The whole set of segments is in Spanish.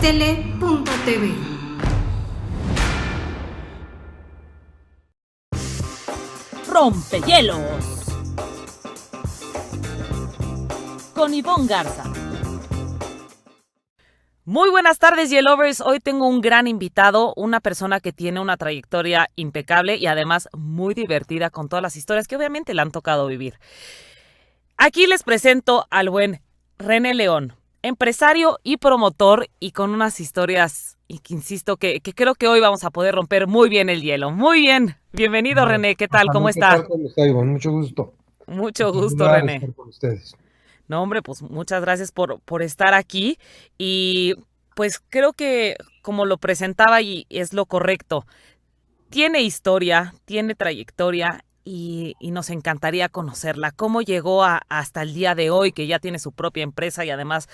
Estele.tv. Rompehielos con Ivonne Garza. Muy buenas tardes, Yellovers. Hoy tengo un gran invitado, una persona que tiene una trayectoria impecable y además muy divertida con todas las historias que obviamente le han tocado vivir. Aquí les presento al buen René León, empresario y promotor y con unas historias, y que insisto que creo que hoy vamos a poder romper muy bien el hielo. Muy bien. Bienvenido, René. ¿Qué tal? ¿Cómo ¿Qué tal? está? ¿Cómo está, Ivonne? Mucho gusto. Mucho En gusto, saludar, René. estar con ustedes. No, hombre, pues muchas gracias por estar aquí y pues creo que como lo presentaba y es lo correcto, tiene historia, tiene trayectoria y nos encantaría conocerla. ¿Cómo llegó hasta el día de hoy que ya tiene su propia empresa y además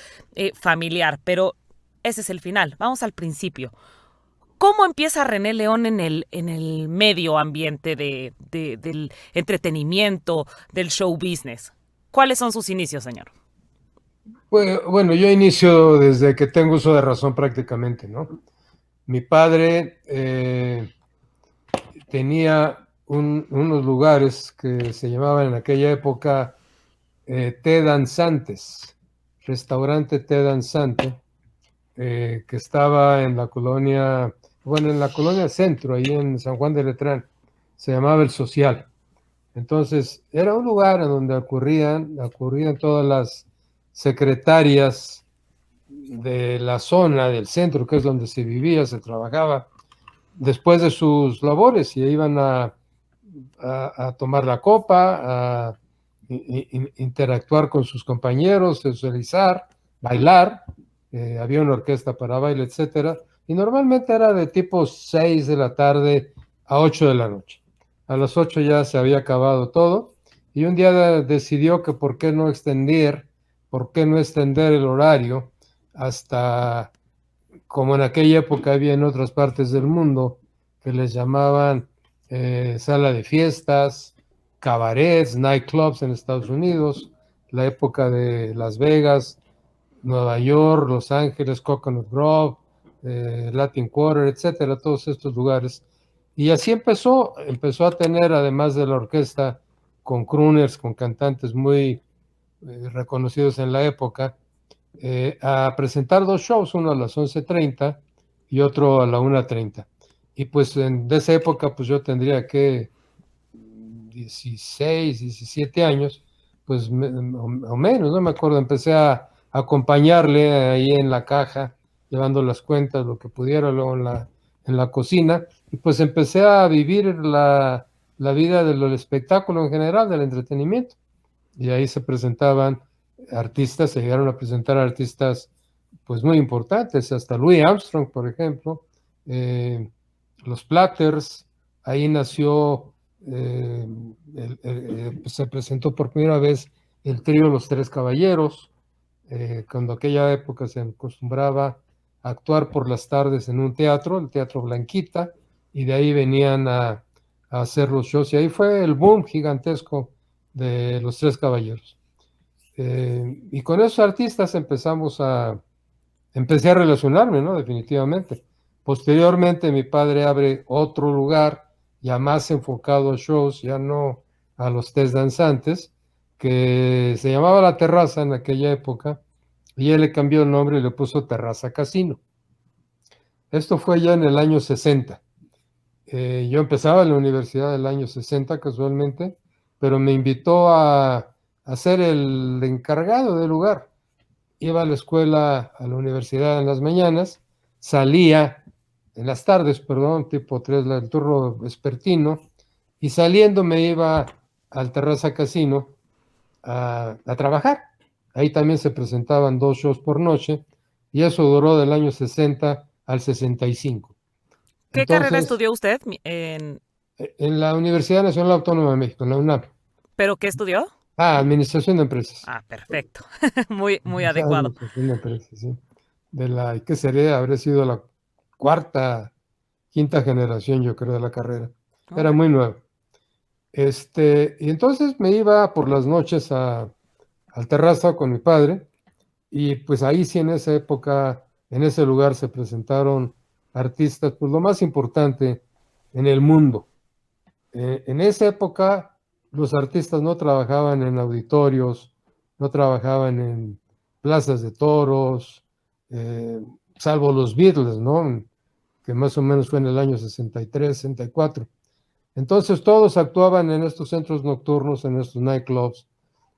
familiar? Pero ese es el final, vamos al principio. ¿Cómo empieza René León en el medio ambiente del entretenimiento, del show business? ¿Cuáles son sus inicios, señor? Pues, bueno, yo inicio desde que tengo uso de razón prácticamente, ¿no? Mi padre tenía unos lugares que se llamaban en aquella época Té Danzantes, restaurante Té Danzante, que estaba en la colonia, bueno, en la colonia Centro, ahí en San Juan de Letrán, se llamaba El Social. Entonces, era un lugar en donde acudían todas las secretarias de la zona, del centro, que es donde se vivía, se trabajaba, después de sus labores, y iban a tomar la copa, a interactuar con sus compañeros, socializar, bailar, había una orquesta para baile, etcétera, y normalmente era de tipo 6 de la tarde a 8 de la noche. A las 8 ya se había acabado todo, y un día decidió que por qué no extender el horario hasta, como en aquella época había en otras partes del mundo, que les llamaban sala de fiestas, cabarets, nightclubs en Estados Unidos, la época de Las Vegas, Nueva York, Los Ángeles, Coconut Grove, Latin Quarter, etcétera, todos estos lugares. Y así empezó a tener, además de la orquesta, con crooners, con cantantes muy reconocidos en la época, a presentar dos shows, uno a las 11:30 y otro a la 1:30. Y pues de esa época, pues yo tendría que 16, 17 años, pues o menos, no me acuerdo, empecé a acompañarle ahí en la caja, llevando las cuentas, lo que pudiera, luego en la cocina, y pues empecé a vivir la vida del espectáculo en general, del entretenimiento. Y ahí se presentaban artistas, se llegaron a presentar artistas pues muy importantes, hasta Louis Armstrong, por ejemplo, los Platters, ahí nació, se presentó por primera vez el trío Los Tres Caballeros, cuando aquella época se acostumbraba a actuar por las tardes en un teatro, el Teatro Blanquita, y de ahí venían a hacer los shows, y ahí fue el boom gigantesco de Los Tres Caballeros. Y con esos artistas empecé a relacionarme, ¿no? Definitivamente. Posteriormente mi padre abre otro lugar ya más enfocado a shows, ya no a los test danzantes, que se llamaba La Terraza en aquella época, y él le cambió el nombre y le puso Terraza Casino. Esto fue ya en el año 60. Yo empezaba en la universidad del año 60 casualmente, pero me invitó a ser el encargado del lugar. Iba a la escuela, a la universidad en las mañanas, salía en las tardes, perdón, tipo 3, el turno vespertino, y saliendo me iba al Terraza Casino a trabajar. Ahí también se presentaban 2 shows por noche, y eso duró del año 60 al 65. ¿Qué carrera Entonces, estudió usted? en la Universidad Nacional Autónoma de México, en la UNAM. ¿Pero qué estudió? Administración de empresas. Ah, perfecto. Muy, muy adecuado. Administración de empresas, sí. ¿Qué sería? Habría sido la cuarta, quinta generación, yo creo, de la carrera. Era Órale. muy nuevo. Y entonces me iba por las noches al Terraza con mi padre, y pues ahí sí en esa época En ese lugar se presentaron artistas, pues lo más importante en el mundo. En esa época los artistas no trabajaban en auditorios, no trabajaban en plazas de toros, eh, salvo los Beatles, ¿no? Que más o menos fue en el año 63, 64. Entonces todos actuaban en estos centros nocturnos, en estos nightclubs,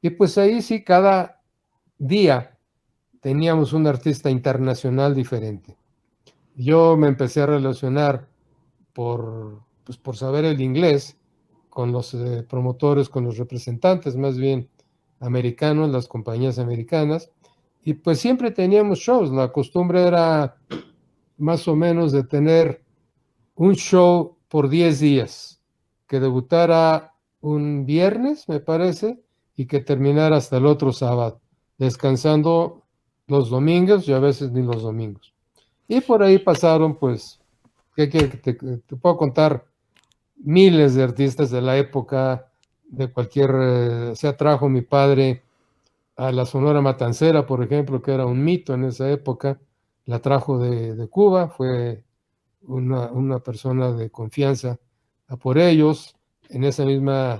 y pues ahí sí cada día teníamos un artista internacional diferente. Yo me empecé a relacionar pues por saber el inglés con los promotores, con los representantes más bien americanos, las compañías americanas, y pues siempre teníamos shows. La costumbre era más o menos de tener un show por 10 días, que debutara un viernes, me parece, y que terminara hasta el otro sábado, descansando los domingos y a veces ni los domingos. Y por ahí pasaron, pues, ¿qué quieres que te puedo contar? Miles de artistas de la época, de cualquier, se trajo mi padre a la Sonora Matancera, por ejemplo, que era un mito en esa época, la trajo de Cuba, fue una persona de confianza a por ellos. En esa misma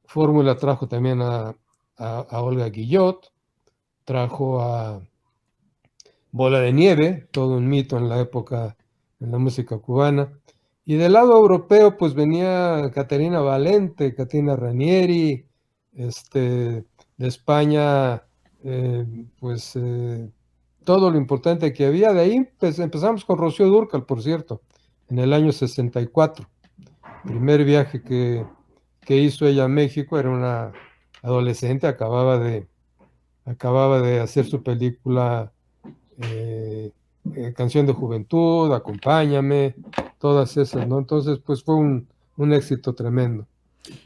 fórmula trajo también a Olga Guillot, trajo a Bola de Nieve, todo un mito en la época, en la música cubana. Y del lado europeo, pues venía Caterina Valente, Caterina Ranieri, de España, eh, pues todo lo importante que había. De ahí pues, empezamos con Rocío Dúrcal, por cierto, en el año 64. Primer viaje que hizo ella a México, era una adolescente, acababa de hacer su película eh, Canción de Juventud, Acompáñame, todas esas, ¿no? Entonces, pues fue un éxito tremendo.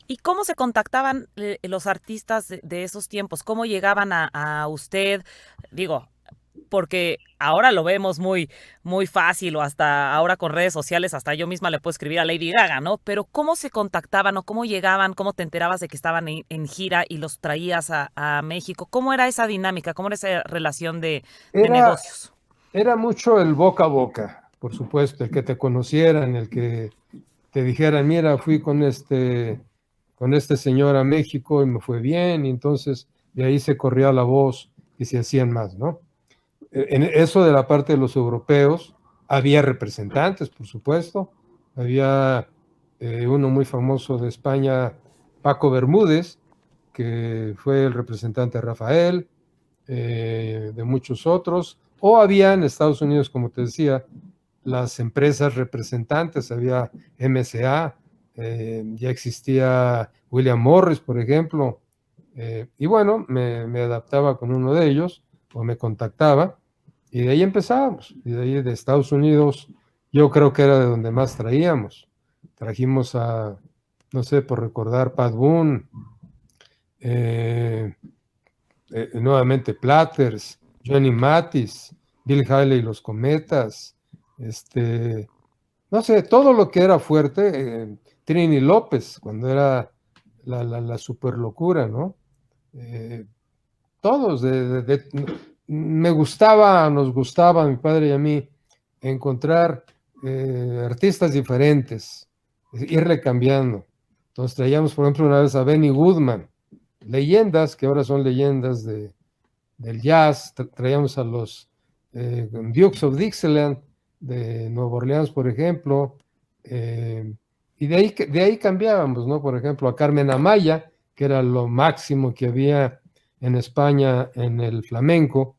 ¿Y cómo se contactaban los artistas de esos tiempos? ¿Cómo llegaban a usted? Digo, porque ahora lo vemos muy fácil o hasta ahora con redes sociales, hasta yo misma le puedo escribir a Lady Gaga, ¿no? Pero ¿cómo se contactaban o cómo llegaban? ¿Cómo te enterabas de que estaban en gira y los traías a México? ¿Cómo era esa dinámica? ¿Cómo era esa relación de Era, negocios? era mucho el boca a boca, por supuesto, el que te conocieran, el que te dijeran, mira, fui con este señor a México y me fue bien, y entonces de ahí se corría la voz y se hacían más, ¿no? En eso de la parte de los europeos, había representantes, por supuesto, había uno muy famoso de España, Paco Bermúdez, que fue el representante de Rafael, de muchos otros, o había en Estados Unidos, como te decía, las empresas representantes, había MSA, ya existía William Morris, por ejemplo, y bueno, me adaptaba con uno de ellos, o me contactaba, y de ahí empezábamos, y de ahí de Estados Unidos, yo creo que era de donde más traíamos. Trajimos a, no sé, por recordar, Pat Boone, eh, nuevamente Platters, Johnny Mathis, Bill Haley y los Cometas, no sé, todo lo que era fuerte, Trini López, cuando era la super locura, ¿no? Eh, todos, me gustaba, nos gustaba a mi padre y a mí encontrar artistas diferentes, irle cambiando. Entonces traíamos, por ejemplo, una vez a Benny Goodman, leyendas que ahora son leyendas del jazz, traíamos a los Dukes of Dixieland de Nueva Orleans, por ejemplo, y de ahí cambiábamos, ¿no? Por ejemplo, a Carmen Amaya, que era lo máximo que había en España en el flamenco,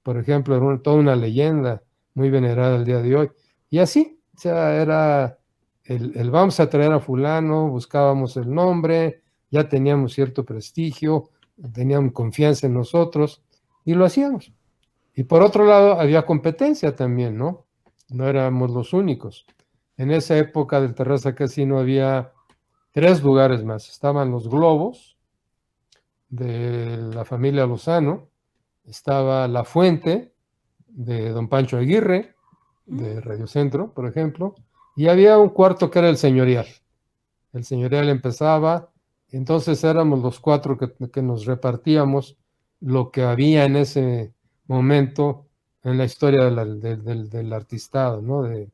por ejemplo, era toda una leyenda muy venerada el día de hoy. Y así, o sea, era el vamos a traer a fulano, buscábamos el nombre, ya teníamos cierto prestigio, teníamos confianza en nosotros y lo hacíamos. Y por otro lado, había competencia también, ¿no? No éramos los únicos. En esa época del Terraza Casino había tres lugares más. Estaban los Globos de la familia Lozano, estaba La Fuente de don Pancho Aguirre, de Radio Centro, por ejemplo, y había un cuarto que era el Señorial. El Señorial empezaba, entonces éramos los cuatro que nos repartíamos lo que había en ese momento en la historia del artistado, ¿no? De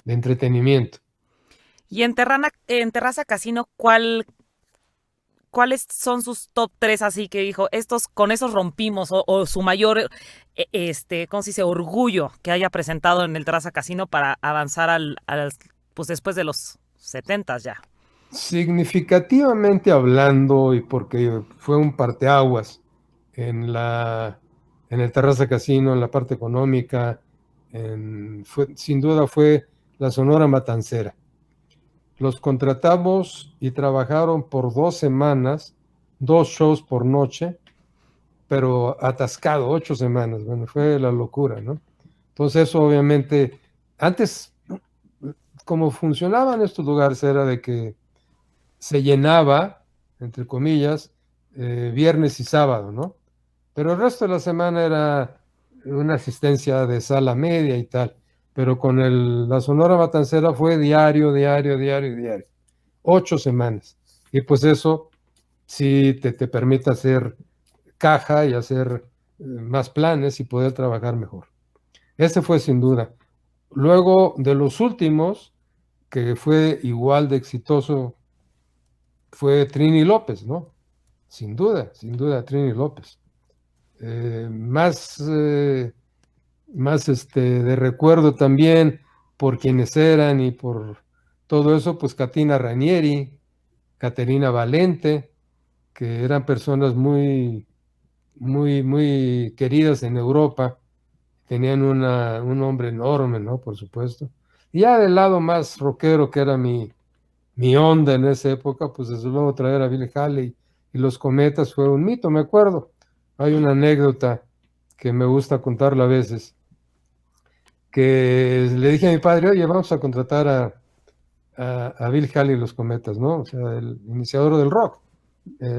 entretenimiento. Y en Terraza Casino, ¿cuáles son sus top 3 así que dijo, estos con esos rompimos o su mayor, ¿cómo se dice? Orgullo que haya presentado en el Terraza Casino para avanzar pues después de los 70 ya? Significativamente hablando, y porque fue un parteaguas en en el Terraza Casino, en la parte económica, sin duda fue la Sonora Matancera. Los contratamos y trabajaron por 2 semanas, 2 shows por noche, pero atascado, 8 semanas. Bueno, fue la locura, ¿no? Entonces eso obviamente, antes, como funcionaban estos lugares, era de que se llenaba, entre comillas, viernes y sábado, ¿no? Pero el resto de la semana era una asistencia de sala media y tal. Pero con la Sonora Matancera fue diario, diario, diario, diario. 8 semanas. Y pues eso sí te permite hacer caja y hacer más planes y poder trabajar mejor. Ese fue sin duda. Luego de los últimos, que fue igual de exitoso, fue Trini López, ¿no? Sin duda, Trini López. Más de recuerdo también por quienes eran y por todo eso, pues Catina Ranieri, Caterina Valente, que eran personas muy, muy, muy queridas en Europa, tenían un nombre enorme, ¿no? Por supuesto. Y ya del lado más rockero, que era mi onda en esa época, pues desde luego traer a Bill Haley y los Cometas fue un mito, me acuerdo. Hay una anécdota que me gusta contarla a veces, que le dije a mi padre, oye, vamos a contratar a Bill Haley y los Cometas, ¿no? O sea, el iniciador del rock,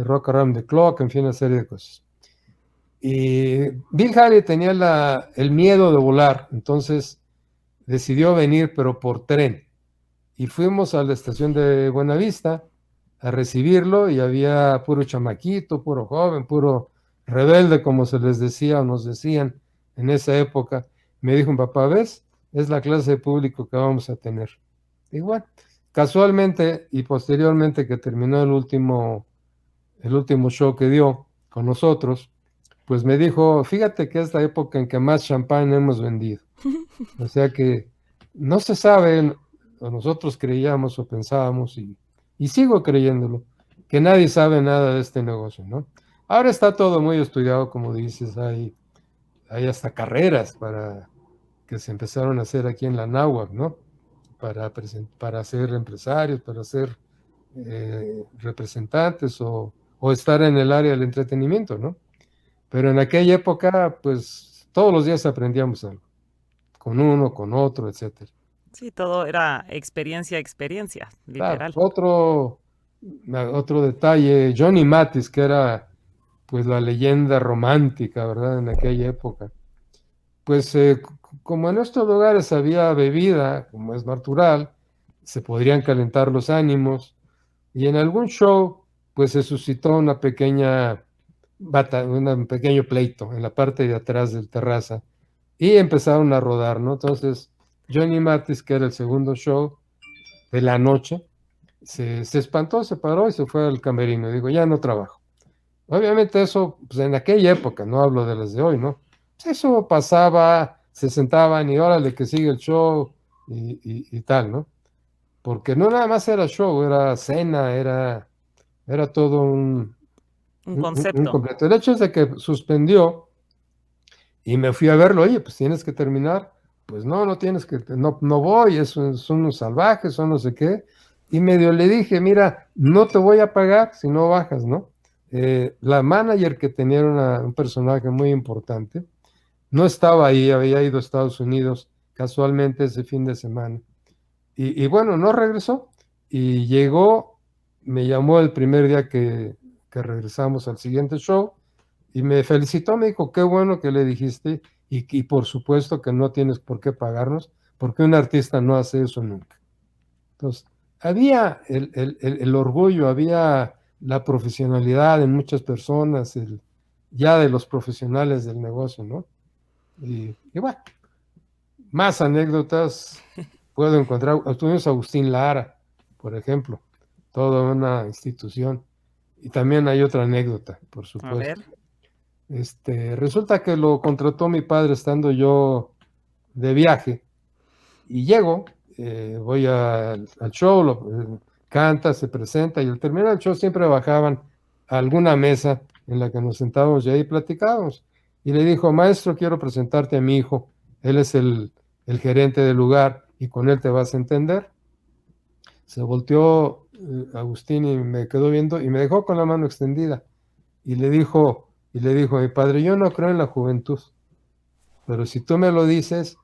Rock Around the Clock, en fin, una serie de cosas. Y Bill Haley tenía el miedo de volar, entonces decidió venir, pero por tren. Y fuimos a la estación de Buenavista a recibirlo y había puro chamaquito, puro joven, puro rebelde, como se les decía o nos decían en esa época. Me dijo un papá, ¿ves? Es la clase de público que vamos a tener. Igual, casualmente y posteriormente que terminó el último show que dio con nosotros, pues me dijo, fíjate que es la época en que más champán hemos vendido. O sea que no se sabe, o nosotros creíamos o pensábamos, y sigo creyéndolo, que nadie sabe nada de este negocio, ¿no? Ahora está todo muy estudiado, como dices, hay hasta carreras que se empezaron a hacer aquí en la náhuatl, ¿no? Para ser empresarios, para ser representantes o estar en el área del entretenimiento, ¿no? Pero en aquella época, pues todos los días aprendíamos algo, con uno, con otro, etcétera. Sí, todo era experiencia, experiencia, Claro, literal. otro detalle, Johnny Mathis, que era pues la leyenda romántica, ¿verdad? En aquella época. Pues como en estos lugares había bebida, como es natural, se podrían calentar los ánimos y en algún show pues se suscitó un pequeño pleito en la parte de atrás del terraza y empezaron a rodar, ¿no? Entonces Johnny Mathis, que era el segundo show de la noche, se espantó, se paró y se fue al camerino. Digo, ya no trabajo. Obviamente eso, pues en aquella época, no hablo de las de hoy, ¿no? Pues eso pasaba, se sentaban y órale que sigue el show y tal, ¿no? Porque no nada más era show, era cena, era todo Un un concepto. completo. El hecho es de que suspendió y me fui a verlo, oye, pues tienes que terminar. Pues no, no tienes que, no, no voy, son unos salvajes, son no sé qué. Y medio le dije, mira, no te voy a pagar si no bajas, ¿no? La manager que tenía era un personaje muy importante, no estaba ahí, había ido a Estados Unidos casualmente ese fin de semana. Y bueno, no regresó. Y llegó, me llamó el primer día que regresamos al siguiente show y me felicitó, me dijo, qué bueno que le dijiste y por supuesto que no tienes por qué pagarnos, porque un artista no hace eso nunca. Entonces, había el orgullo, había la profesionalidad en muchas personas, ya de los profesionales del negocio, ¿no? Y bueno, más anécdotas puedo encontrar. Tuvimos a Agustín Lara, por ejemplo, toda una institución. Y también hay otra anécdota, por A ver. supuesto. Resulta que lo contrató mi padre estando yo de viaje y llego, voy al show, canta, se presenta y al terminar el show siempre bajaban a alguna mesa en la que nos sentábamos y ahí platicábamos. Y le dijo, maestro, quiero presentarte a mi hijo, él es el gerente del lugar y con él te vas a entender. Se volteó Agustín y me quedó viendo y me dejó con la mano extendida y le dijo, mi padre, yo no creo en la juventud, pero si tú me lo dices,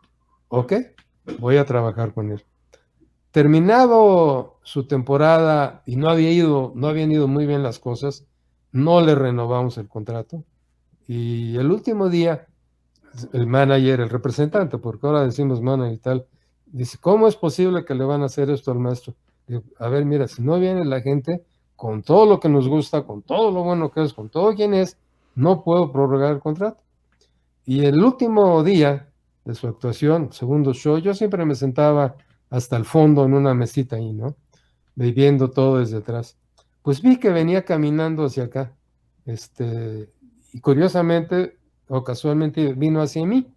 ok, voy a trabajar con él. Terminado su temporada y no habían ido muy bien las cosas, no le renovamos el contrato. Y el último día, el manager, el representante, porque ahora decimos manager y tal, dice, ¿cómo es posible que le van a hacer esto al maestro? Digo, a ver, mira, si no viene la gente, con todo lo que nos gusta, con todo lo bueno que es, con todo quien es, no puedo prorrogar el contrato. Y el último día de su actuación, segundo show, yo siempre me sentaba hasta el fondo en una mesita ahí, ¿no? Viendo todo desde atrás. Pues vi que venía caminando hacia acá, y curiosamente o casualmente vino hacia mí.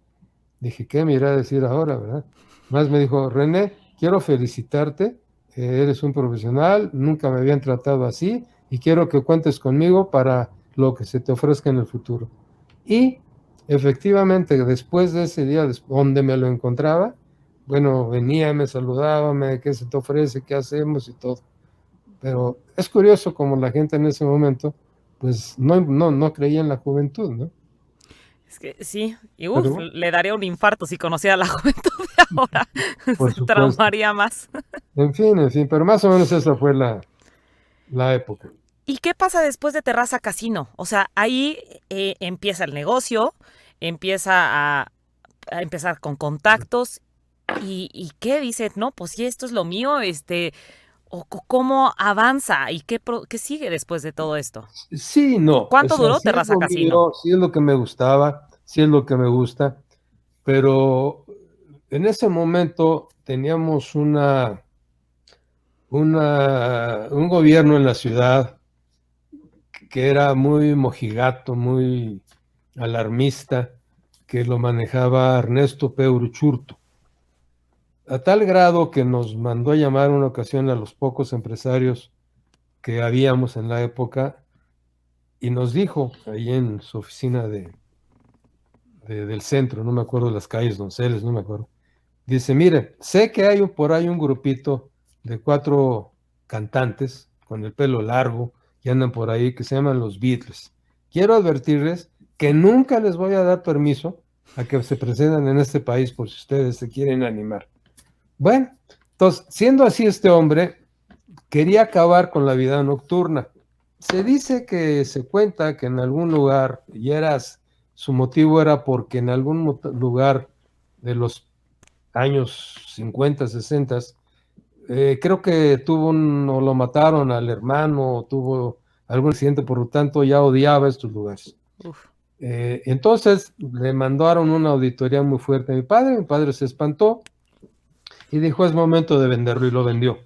Dije, ¿qué me irá a decir ahora, verdad? Más me dijo, René, quiero felicitarte, eres un profesional, nunca me habían tratado así y quiero que cuentes conmigo para lo que se te ofrezca en el futuro. Y efectivamente, después de ese día, donde me lo encontraba, bueno, venía, me saludaba, ¿qué se te ofrece? ¿Qué hacemos? Y todo. Pero es curioso como la gente en ese momento, pues no creía en la juventud, ¿no? Es que sí, y Pero bueno, le daría un infarto si conociera la juventud de ahora. por Se supuesto. traumaría más. En fin, pero más o menos esa fue la época. ¿Y qué pasa después de Terraza Casino? O sea, ahí empieza el negocio, empieza a empezar con contactos y qué dice, no, pues sí, esto es lo mío, o cómo avanza y qué sigue después de todo esto. Sí, no, o ¿Cuánto sea, duró sí es Terraza lo Casino? mío, sí es lo que me gustaba, sí es lo que me gusta, pero en ese momento teníamos un gobierno en la ciudad que era muy mojigato, muy alarmista, que lo manejaba Ernesto P. Uruchurtu, a tal grado que nos mandó a llamar una ocasión a los pocos empresarios que habíamos en la época y nos dijo ahí en su oficina del centro, no me acuerdo las calles Donceles, no me acuerdo. Dice, mire, sé que hay por ahí un grupito de 4 cantantes con el pelo largo y andan por ahí que se llaman los Beatles. Quiero advertirles que nunca les voy a dar permiso a que se presenten en este país por si ustedes se quieren animar. Bueno, entonces, siendo así este hombre, quería acabar con la vida nocturna. Se dice que se cuenta que en algún lugar, su motivo era porque en algún lugar de los años 50, 60, creo que o lo mataron al hermano, o tuvo algún accidente, por lo tanto ya odiaba estos lugares. Uf. Entonces le mandaron una auditoría muy fuerte a mi padre se espantó y dijo es momento de venderlo y lo vendió.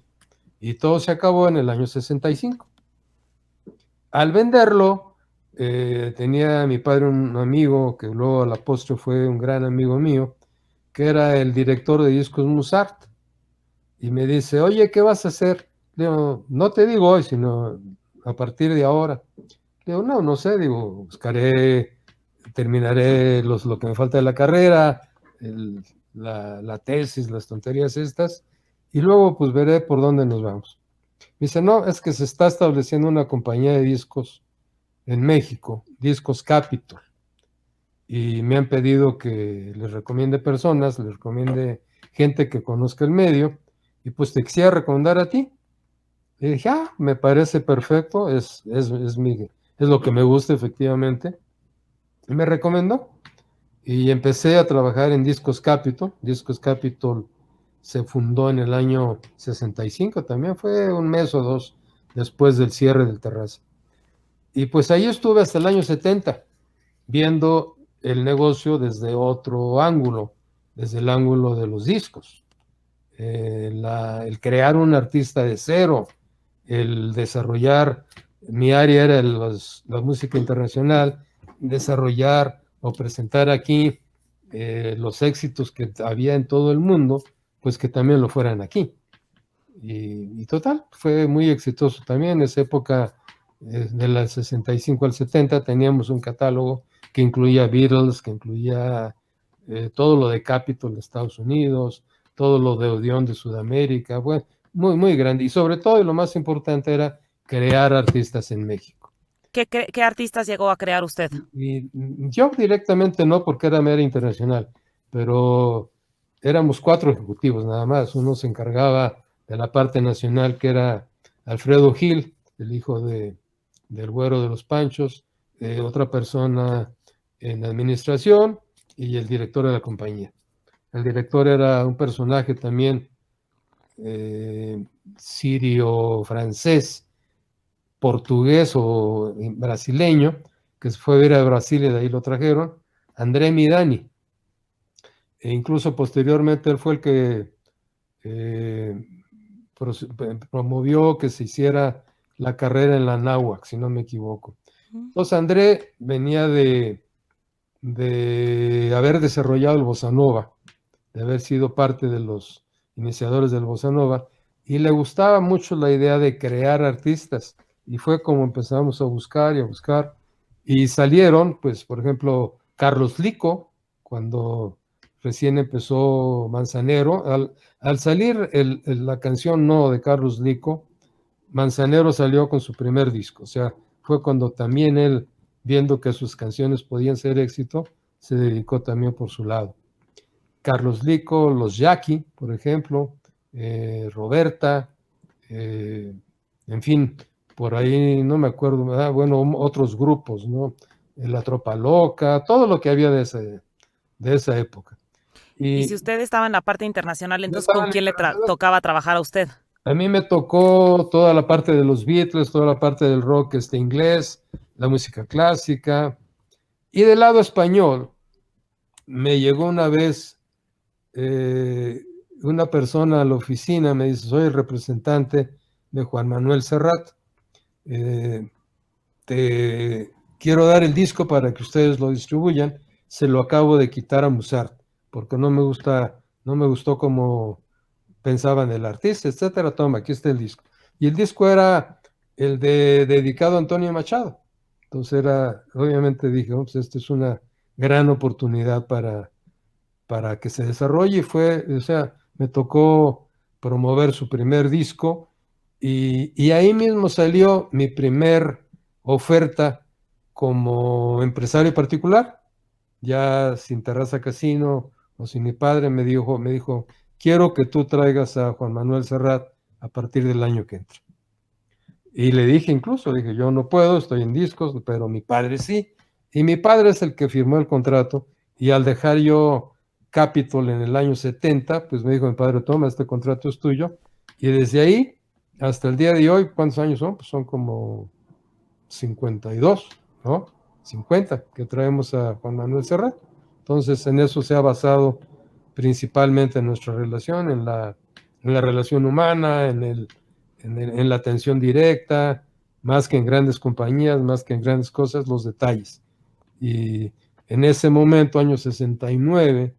Y todo se acabó en el año 65. Al venderlo, tenía mi padre un amigo que luego a la postre fue un gran amigo mío, que era el director de discos Musart. Y me dice, oye, ¿qué vas a hacer? Le digo, no te digo hoy, sino a partir de ahora. Le digo, no, no sé, digo, terminaré lo que me falta de la carrera, la tesis, las tonterías estas, y luego pues veré por dónde nos vamos. Me dice, no, es que se está estableciendo una compañía de discos en México, Discos Capitol, y me han pedido que les recomiende personas, les recomiende gente que conozca el medio, y pues te quisiera recomendar a ti. Y dije, me parece perfecto, es lo que me gusta efectivamente. Y me recomendó. Y empecé a trabajar en Discos Capitol. Discos Capitol se fundó en el año 65, también fue un mes o dos después del cierre del Terraza. Y pues ahí estuve hasta el año 70, viendo el negocio desde otro ángulo, desde el ángulo de los discos. El crear un artista de cero, el desarrollar, mi área era la música internacional, desarrollar o presentar aquí los éxitos que había en todo el mundo, pues que también lo fueran aquí. Y total, fue muy exitoso también. En esa época, de las 65 al 70, teníamos un catálogo que incluía Beatles, que incluía todo lo de Capitol de Estados Unidos, todo lo de Odeón de Sudamérica, bueno, muy, muy grande. Y sobre todo, y lo más importante era crear artistas en México. ¿Qué artistas llegó a crear usted? Y yo directamente no, porque era mera internacional, pero éramos 4 ejecutivos nada más. Uno se encargaba de la parte nacional, que era Alfredo Gil, el hijo del Güero de los Panchos, otra persona en administración y el director de la compañía. El director era un personaje también sirio-francés, portugués o brasileño, que se fue a ver a Brasil y de ahí lo trajeron, André Midani. E incluso posteriormente él fue el que promovió que se hiciera la carrera en la náhuac, si no me equivoco. Entonces André venía de haber desarrollado el bossa nova, de haber sido parte de los iniciadores del bossa nova, y le gustaba mucho la idea de crear artistas, y fue como empezamos a buscar y a buscar, y salieron, pues, por ejemplo, Carlos Lico, cuando recién empezó Manzanero, al salir la canción No de Carlos Lico, Manzanero salió con su primer disco, o sea, fue cuando también él, viendo que sus canciones podían ser éxito, se dedicó también por su lado. Carlos Lico, los Jackie, por ejemplo, Roberta, en fin, por ahí no me acuerdo, bueno, otros grupos, ¿no? La Tropa Loca, todo lo que había de esa época. Y si Y usted estaba en la parte internacional, yo entonces estaba ¿con en quién le internacional. tocaba trabajar a usted? A mí me tocó toda la parte de los Beatles, toda la parte del rock inglés, la música clásica. Y del lado español, me llegó una vez una persona a la oficina, me dice, soy el representante de Juan Manuel Serrat, te quiero dar el disco para que ustedes lo distribuyan, se lo acabo de quitar a Musart, porque no me gustó como pensaban el artista, etcétera, toma, aquí está el disco. Y el disco era el dedicado a Antonio Machado. Entonces obviamente dije, oh, pues esta es una gran oportunidad para que se desarrolle, y fue, o sea, me tocó promover su primer disco, y ahí mismo salió mi primer oferta como empresario particular, ya sin Terraza Casino o sin mi padre. Me dijo, quiero que tú traigas a Juan Manuel Serrat a partir del año que entra. Y le dije incluso, dije, yo no puedo, estoy en discos, pero mi padre sí. Y mi padre es el que firmó el contrato, y al dejar yo Capitol en el año 70, pues me dijo mi padre, toma, este contrato es tuyo. Y desde ahí hasta el día de hoy, ¿cuántos años son? Pues son como 52, ¿no? 50 que traemos a Juan Manuel Serrat. Entonces, en eso se ha basado principalmente nuestra relación, en la relación humana, en la atención directa, más que en grandes compañías, más que en grandes cosas, los detalles. Y en ese momento, año 69,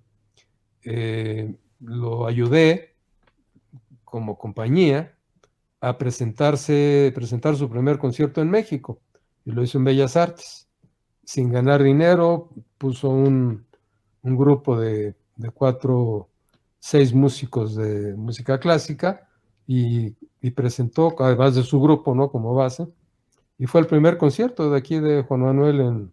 lo ayudé como compañía a presentar su primer concierto en México, y lo hizo en Bellas Artes. Sin ganar dinero, puso un grupo de 6 músicos de música clásica, y presentó, además de su grupo, ¿no? Como base, y fue el primer concierto de aquí de Juan Manuel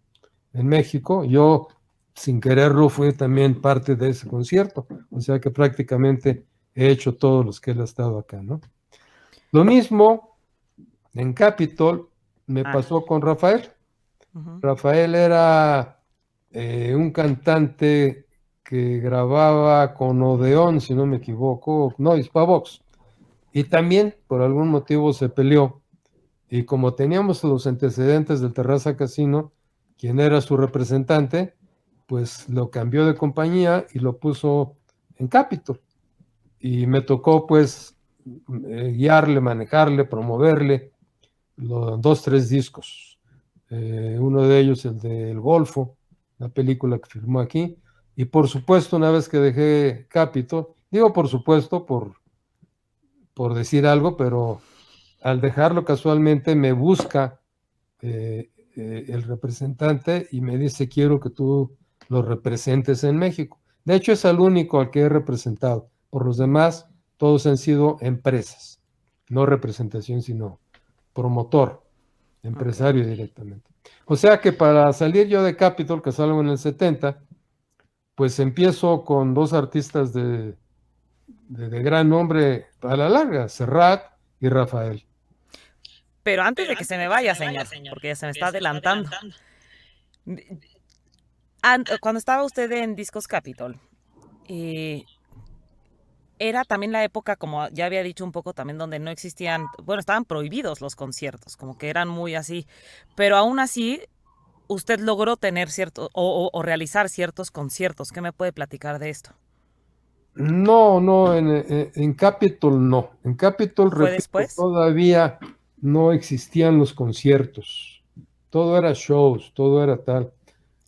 en México. Yo, sin quererlo, fui también parte de ese concierto, o sea que prácticamente he hecho todos los que él ha estado acá, ¿no? Lo mismo en Capitol me pasó con Rafael. Rafael era un cantante que grababa con Odeón, si no me equivoco, no, Hispavox, y también por algún motivo se peleó, y como teníamos los antecedentes del Terraza Casino, quien era su representante, pues lo cambió de compañía y lo puso en Capitol. Y me tocó pues guiarle, manejarle, promoverle los 2, 3 discos. Uno de ellos, el de El Golfo, la película que firmó aquí. Y por supuesto, una vez que dejé Capitol, digo por supuesto por decir algo, pero al dejarlo casualmente me busca el representante y me dice, quiero que tú lo representes en México. De hecho, es el único al que he representado. Por los demás, todos han sido empresas, no representación, sino promotor, empresario directamente. O sea que para salir yo de Capitol, que salgo en el 70, pues empiezo con 2 artistas de gran nombre a la larga, Serrat y Rafael. Pero antes de que se me vaya, señor, porque ya se me está adelantando. Cuando estaba usted en Discos Capitol, era también la época, como ya había dicho un poco también, donde no existían, bueno, estaban prohibidos los conciertos, como que eran muy así, pero aún así usted logró tener o realizar ciertos conciertos. ¿Qué me puede platicar de esto? No, en Capitol no. En Capitol, ¿Fue repito, después? todavía no existían los conciertos. Todo era shows, todo era tal.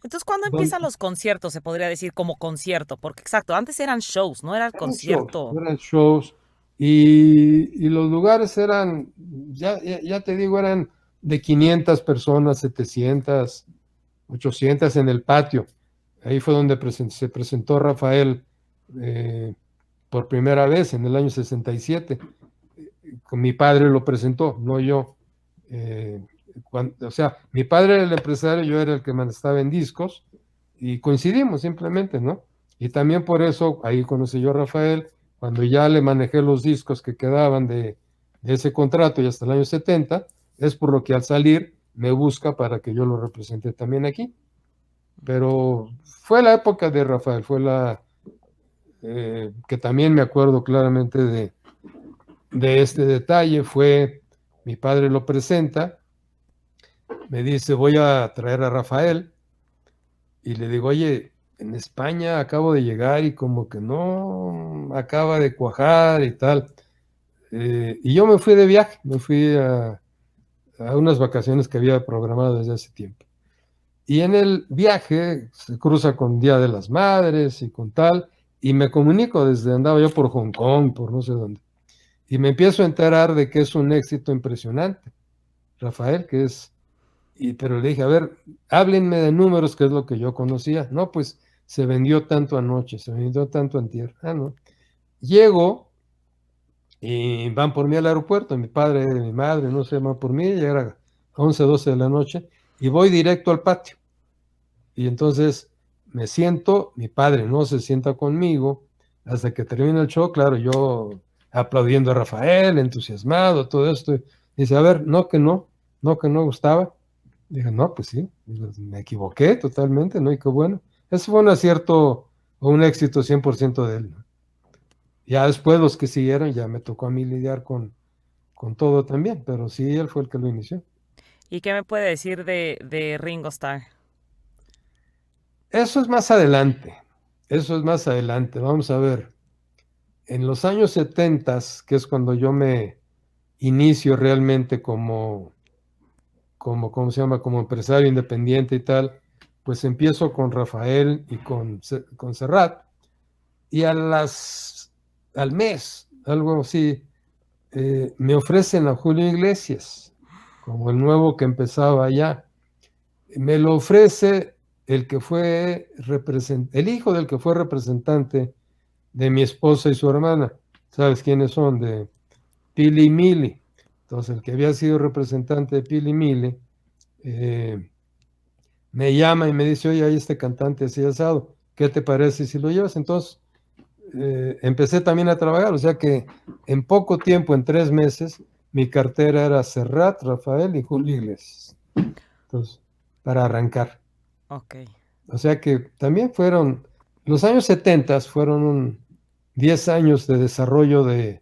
Entonces, ¿cuándo Don- empiezan los conciertos? Se podría decir como concierto, porque exacto, antes eran shows, no era el Eran shows, concierto. eran shows. Y los lugares eran, ya te digo, eran de 500 personas, 700, 800 en el patio. Ahí fue donde se presentó Rafael por primera vez en el año 67. Con mi padre lo presentó, no yo. O sea, mi padre era el empresario, yo era el que estaba en discos y coincidimos simplemente, ¿no? Y también por eso ahí conocí yo a Rafael, cuando ya le manejé los discos que quedaban de ese contrato y hasta el año 70, es por lo que al salir me busca para que yo lo represente también aquí. Pero fue la época de Rafael, fue la que también me acuerdo claramente de este detalle, fue mi padre lo presenta, me dice, voy a traer a Rafael, y le digo, oye, en España acabo de llegar y como que no acaba de cuajar y tal. Y yo me fui de viaje, me fui a unas vacaciones que había programado desde hace tiempo. Y en el viaje se cruza con Día de las Madres y con tal, y me comunico desde, andaba yo por Hong Kong, por no sé dónde, y me empiezo a enterar de que es un éxito impresionante, Rafael, pero le dije, a ver, háblenme de números, que es lo que yo conocía. No, pues se vendió tanto anoche, se vendió tanto antier. Ah, no. Llego y van por mí al aeropuerto, mi padre, mi madre, no sé, van por mí, ya era 11, 12 de la noche, y voy directo al patio. Y entonces me siento, mi padre no se sienta conmigo, hasta que termina el show, claro, yo aplaudiendo a Rafael, entusiasmado, todo esto. Dice, a ver, no que no gustaba. Dije, no, pues sí, me equivoqué totalmente, ¿no? Y qué bueno. Eso fue un acierto o un éxito 100% de él, ¿no? Ya después los que siguieron, ya me tocó a mí lidiar con todo también, pero sí, él fue el que lo inició. ¿Y qué me puede decir de Ringo Starr? Eso es más adelante, eso es más adelante. Vamos a ver, en los años 70, que es cuando yo me inicio realmente ¿cómo se llama? Como empresario independiente y tal, pues empiezo con Rafael y con Serrat, y al mes, algo así, me ofrecen a Julio Iglesias, como el nuevo que empezaba allá. Me lo ofrece el hijo del que fue representante de mi esposa y su hermana. ¿Sabes quiénes son? De Pili Mili. Entonces, el que había sido representante de Pili Mili, me llama y me dice, oye, hay este cantante así asado, ¿qué te parece si lo llevas? Entonces, empecé también a trabajar, o sea que en poco tiempo, en 3 meses, mi cartera era Serrat, Rafael y Julio Iglesias. Entonces, para arrancar. Ok. O sea que también los años 70 fueron 10 años de desarrollo de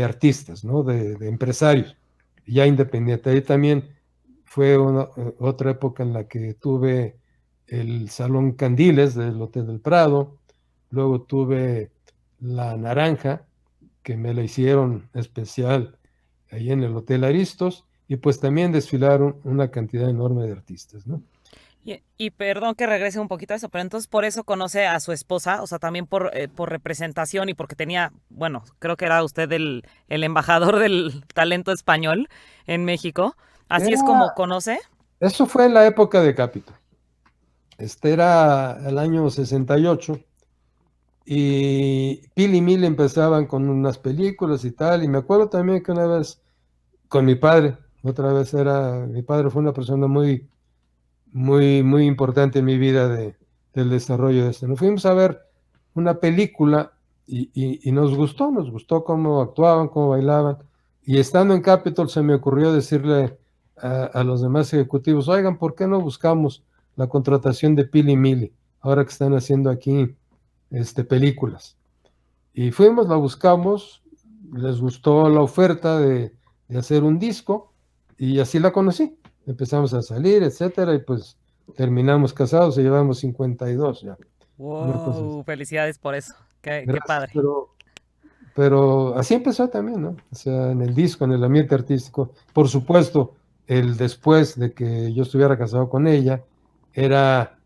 artistas, ¿no? De empresarios, ya independiente. Ahí también fue otra época en la que tuve el Salón Candiles del Hotel del Prado, luego tuve la Naranja, que me la hicieron especial ahí en el Hotel Aristos, y pues también desfilaron una cantidad enorme de artistas, ¿no? Y perdón que regrese un poquito a eso, pero entonces por eso conoce a su esposa, o sea, también por representación y porque tenía, bueno, creo que era usted el embajador del talento español en México. Así es como Era, conoce. eso fue en la época de Capitol. Este era el año 68 y Pili y Mil empezaban con unas películas y tal, y me acuerdo también que una vez con mi padre, otra vez mi padre fue una persona muy importante en mi vida del desarrollo de esto. Nos fuimos a ver una película y nos gustó cómo actuaban, cómo bailaban. Y estando en Capitol se me ocurrió decirle a los demás ejecutivos, oigan, ¿por qué no buscamos la contratación de Pili y Mili, ahora que están haciendo aquí películas? Y fuimos, la buscamos, les gustó la oferta de hacer un disco y así la conocí. Empezamos a salir, etcétera, y pues terminamos casados y llevamos 52 ya. Una cosa así. Wow, felicidades por eso. Qué Gracias, padre. pero así empezó también, ¿no? O sea, en el disco, en el ambiente artístico. Por supuesto, el después de que yo estuviera casado con ella, era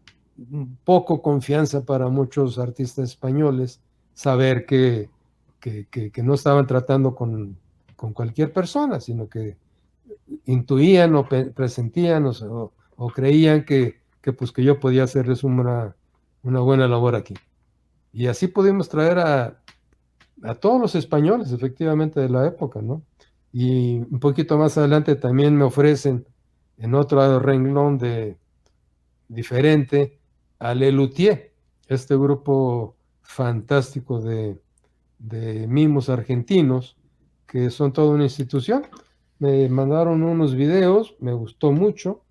un poco confianza para muchos artistas españoles saber que no estaban tratando con cualquier persona, sino que intuían o presentían o creían pues, que yo podía hacerles una buena labor aquí. Y así pudimos traer a todos los españoles, efectivamente, de la época, ¿no? Y un poquito más adelante también me ofrecen en otro renglón diferente a Le Luthier, este grupo fantástico de mimos argentinos, que son toda una institución. Me mandaron unos videos, me gustó mucho,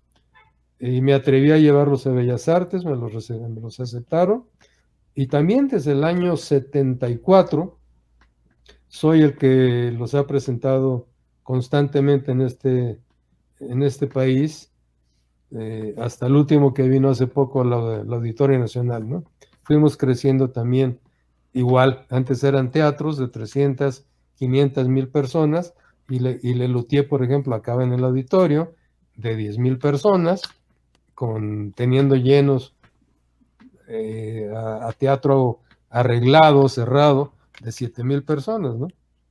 y me atreví a llevarlos a Bellas Artes, me los aceptaron. Y también desde el año 74 soy el que los ha presentado constantemente en este país, hasta el último que vino hace poco a la Auditorio Nacional, ¿no? Fuimos creciendo también igual, antes eran teatros de 300, 500,000 personas, y Le Luthier, por ejemplo, acaba en el auditorio de 10,000 personas, teniendo llenos a teatro arreglado, cerrado, de 7,000 personas, ¿no?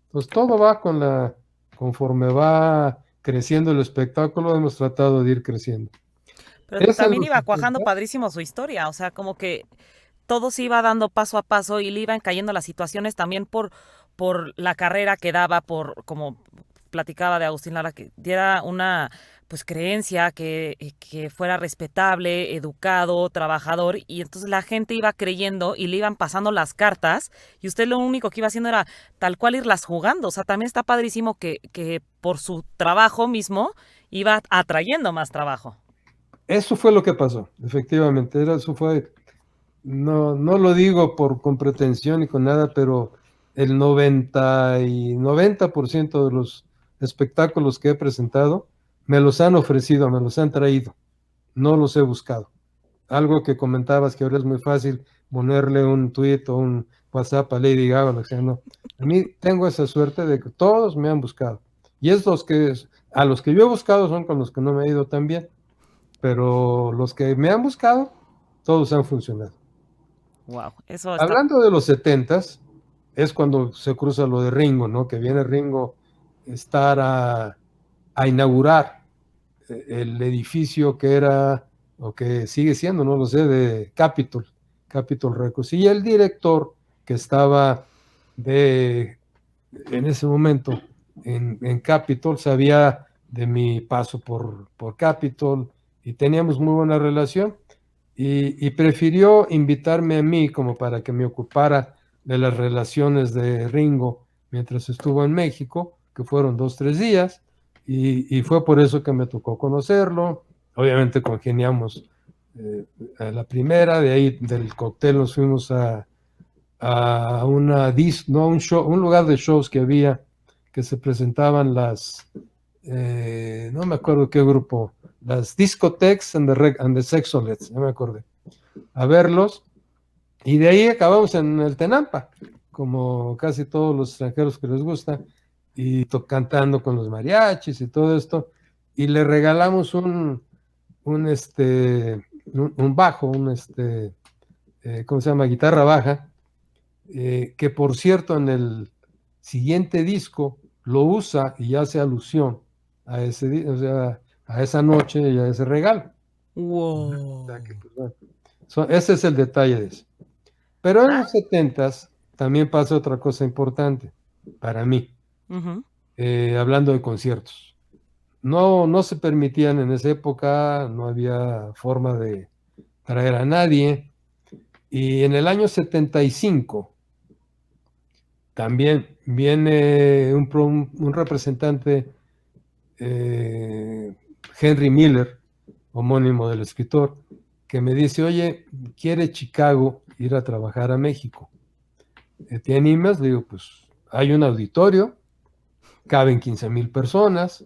Entonces todo va conforme va creciendo el espectáculo, hemos tratado de ir creciendo. Pero Es en también los iba cuajando 70. padrísimo su historia, o sea, como que todo se iba dando paso a paso y le iban cayendo las situaciones también por la carrera que daba, por como platicaba de Agustín Lara, que diera una pues creencia que fuera respetable, educado, trabajador, y entonces la gente iba creyendo y le iban pasando las cartas, y usted lo único que iba haciendo era tal cual irlas jugando. O sea, también está padrísimo que por su trabajo mismo iba atrayendo más trabajo. Eso fue lo que pasó, efectivamente. Eso fue, no lo digo con pretensión ni con nada, pero el 90% de los espectáculos que he presentado me los han ofrecido, me los han traído, no los he buscado. Algo que comentabas que ahora es muy fácil ponerle un tweet o un WhatsApp a Lady Gaga, lo que sea, no. A mí tengo esa suerte de que todos me han buscado. Y es a los que yo he buscado son con los que no me ha ido tan bien, pero los que me han buscado, todos han funcionado. Wow, eso está. Hablando de los 70s, es cuando se cruza lo de Ringo, ¿no? Que viene Ringo estar a inaugurar el edificio que era, o que sigue siendo, no lo sé, de Capitol Records. Y el director que estaba en ese momento en Capitol sabía de mi paso por Capitol y teníamos muy buena relación y prefirió invitarme a mí como para que me ocupara de las relaciones de Ringo mientras estuvo en México, que fueron 2, 3 días, y fue por eso que me tocó conocerlo. Obviamente congeniamos a la primera, de ahí del cóctel nos fuimos a no, un show, un lugar de shows que había, que se presentaban no me acuerdo qué grupo, las Discotheques and the Sexolets, ya me acordé. a verlos, y de ahí acabamos en el Tenampa, como casi todos los extranjeros que les gusta, y cantando con los mariachis y todo esto, y le regalamos un bajo, ¿cómo se llama? Guitarra baja, que por cierto en el siguiente disco lo usa y hace alusión a o sea, a esa noche y a ese regalo. Wow. O sea que, pues, bueno, ese es el detalle de eso. Pero en Ah, los 70s también pasa otra cosa importante para mí, ujú. hablando de conciertos. No se permitían en esa época, no había forma de traer a nadie. Y en el año 75 también viene un representante, Henry Miller, homónimo del escritor, que me dice, oye, ¿quiere Chicago ir a trabajar a México? ¿Te animas? Le digo, pues hay un auditorio, caben 15,000 personas,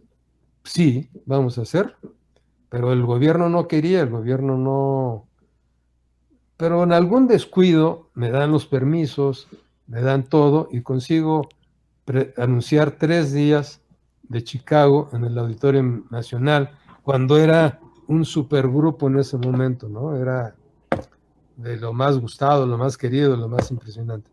sí, vamos a hacer, pero el gobierno no quería, el gobierno no, pero en algún descuido me dan los permisos, me dan todo y consigo anunciar 3 días de Chicago en el Auditorio Nacional, cuando era un supergrupo en ese momento, ¿no? Era de lo más gustado, lo más querido, lo más impresionante.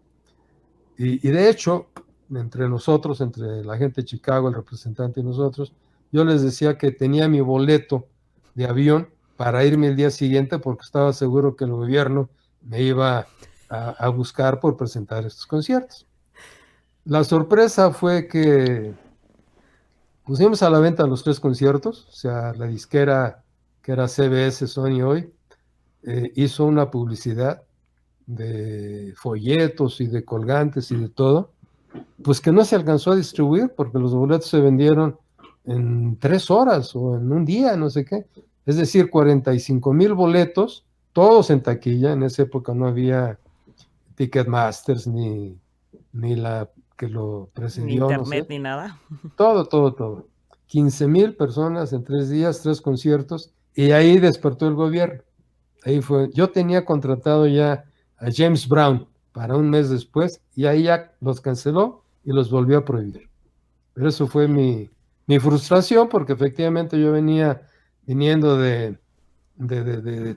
Y de hecho, entre nosotros, entre la gente de Chicago, el representante y nosotros, yo les decía que tenía mi boleto de avión para irme el día siguiente porque estaba seguro que el gobierno me iba a buscar por presentar estos conciertos. La sorpresa fue que pusimos a la venta los 3 conciertos, o sea, la disquera que era CBS Sony hoy, hizo una publicidad de folletos y de colgantes y de todo, pues que no se alcanzó a distribuir porque los boletos se vendieron en 3 horas o en un día, no sé qué. Es decir, 45,000 boletos, todos en taquilla. En esa época no había Ticketmasters ni la que lo Ni precedió, no internet sé. ni nada. Todo. 15,000 personas en 3 días, 3 conciertos, y ahí despertó el gobierno. Ahí fue. Yo tenía contratado ya a James Brown para un mes después, y ahí ya los canceló y los volvió a prohibir. Pero eso fue mi frustración, porque efectivamente yo venía viniendo de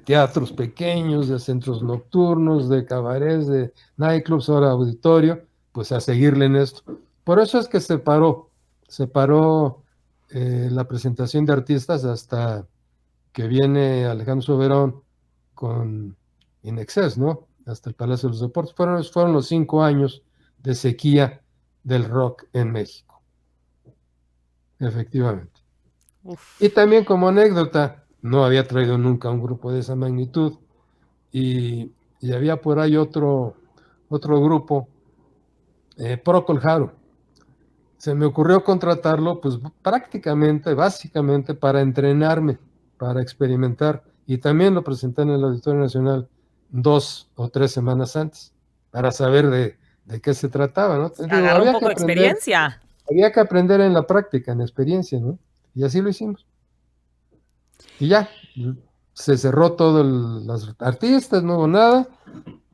teatros pequeños, de centros nocturnos, de cabarets, de nightclubs, ahora auditorio, pues a seguirle en esto. Por eso es que se paró la presentación de artistas hasta que viene Alejandro Soberón con In Excess, ¿no? Hasta el Palacio de los Deportes. Fueron los 5 años de sequía del rock en México, efectivamente. Y Uf. también como anécdota, no había traído nunca un grupo de esa magnitud, y, y había por ahí otro grupo, Procol Harum. Se me ocurrió contratarlo, pues prácticamente, básicamente, para entrenarme, para experimentar. Y también lo presenté en el Auditorio Nacional 2 o 3 semanas antes, para saber de qué se trataba, ¿no? Te digo, Agarra un poco de experiencia. había que aprender en la práctica, en la experiencia, ¿no? Y así lo hicimos. Y ya, se cerró todo los artistas, no hubo nada.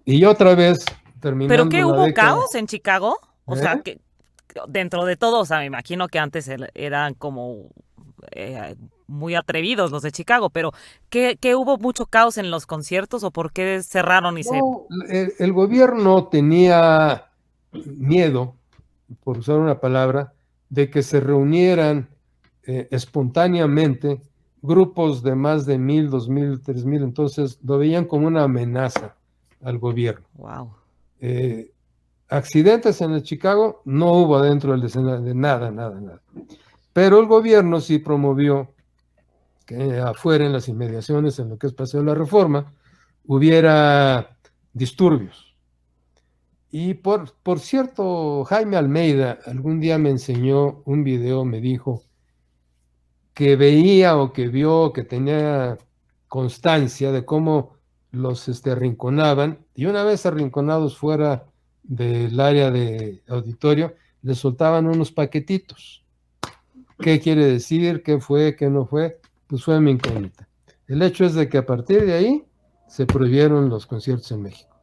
Y otra vez, ¿Pero terminando qué la hubo década, caos en Chicago? O sea, ¿eh? que dentro de todo, o sea, me imagino que antes eran como muy atrevidos los de Chicago, pero ¿qué hubo mucho caos en los conciertos o por qué cerraron y se... No, el gobierno tenía miedo, por usar una palabra, de que se reunieran espontáneamente grupos de más de 1,000, 2,000, 3,000. Entonces lo veían como una amenaza al gobierno. Wow. Eh, Accidentes en el Chicago no hubo dentro del escenario de nada. Pero el gobierno sí promovió que afuera, en las inmediaciones, en lo que es Paseo de la Reforma, hubiera disturbios. Y por cierto, Jaime Almeida algún día me enseñó un video, me dijo que veía o que vio, que tenía constancia de cómo los arrinconaban, y una vez arrinconados fuera del área de auditorio, les soltaban unos paquetitos. ¿Qué quiere decir? ¿Qué fue? ¿Qué no fue? Pues fue mi incógnita. El hecho es de que a partir de ahí se prohibieron los conciertos en México.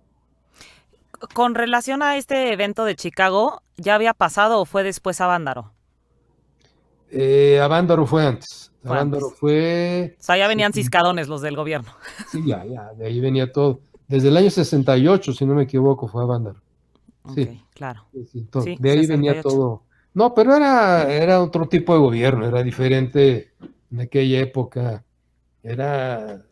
Con relación a este evento de Chicago, ¿ya había pasado o fue después a Vándaro? Avándaro fue antes. Fue Avándaro antes. fue... O sea, ya venían Sí, ciscadones los del gobierno. sí, ya, de ahí venía todo. Desde el año 68, si no me equivoco, fue Avándaro. Ok, Sí, claro. sí, sí, Sí, de ahí venía 68. todo. No, pero era otro tipo de gobierno, era diferente en aquella época. Era,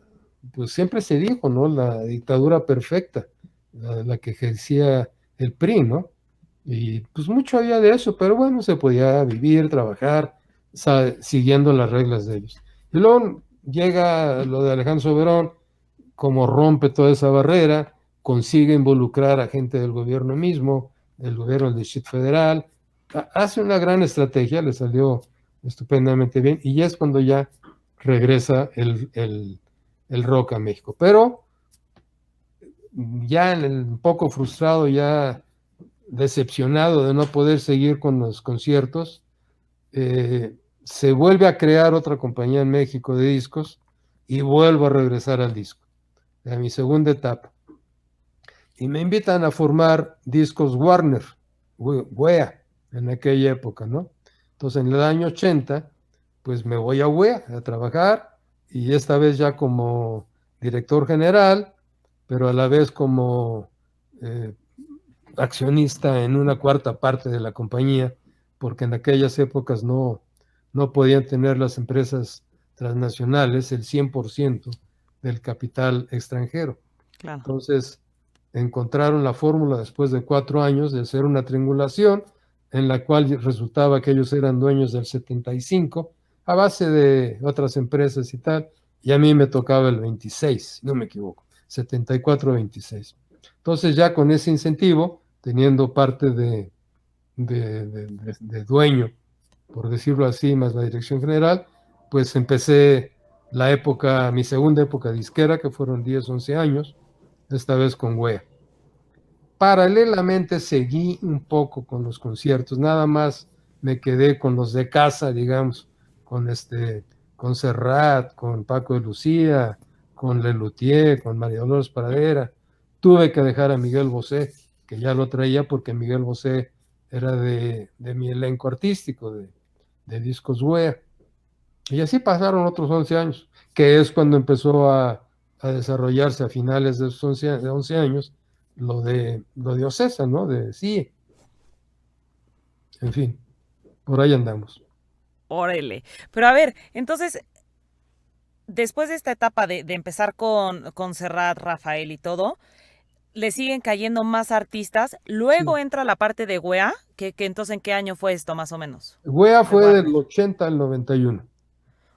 pues siempre se dijo, ¿no? La dictadura perfecta, la que ejercía el PRI, ¿no? Y pues mucho había de eso, pero bueno, se podía vivir, trabajar, siguiendo las reglas de ellos. Y luego llega lo de Alejandro Soberón, como rompe toda esa barrera, consigue involucrar a gente del gobierno mismo, del gobierno del Distrito Federal, hace una gran estrategia, le salió estupendamente bien, y ya es cuando ya regresa el rock a México. Pero ya un poco frustrado, ya decepcionado de no poder seguir con los conciertos, se vuelve a crear otra compañía en México de discos y vuelvo a regresar al disco, a mi segunda etapa. Y me invitan a formar discos Warner, WEA, en aquella época, ¿no? Entonces en el año 80, pues me voy a WEA a trabajar y esta vez ya como director general, pero a la vez como eh, accionista en una cuarta parte de la compañía, porque en aquellas épocas no podían tener las empresas transnacionales el 100% del capital extranjero. Claro. Entonces, encontraron la fórmula después de 4 años de hacer una triangulación en la cual resultaba que ellos eran dueños del 75 a base de otras empresas y tal, y a mí me tocaba el 26, no me equivoco, 74-26. Entonces ya con ese incentivo, teniendo parte de dueño, por decirlo así, más la dirección general, pues empecé la época, mi segunda época disquera, que fueron 10, 11 años, esta vez con WEA. Paralelamente seguí un poco con los conciertos, nada más me quedé con los de casa, digamos, con Serrat, con Paco de Lucía, con Lelutier, con María Dolores Pradera. Tuve que dejar a Miguel Bosé, que ya lo traía porque Miguel Bosé era de mi elenco artístico, de Discos WEA. Y así pasaron otros 11 años, que es cuando empezó a desarrollarse a finales de esos 11 años lo de Ocesa, ¿no? Sí, en fin, por ahí andamos. Órale. Pero a ver, entonces, después de esta etapa de empezar con Serrat, Rafael y todo, le siguen cayendo más artistas. Luego Sí. entra la parte de WEA, que entonces, ¿en qué año fue esto más o menos? WEA De fue del Warner. 80 al 91.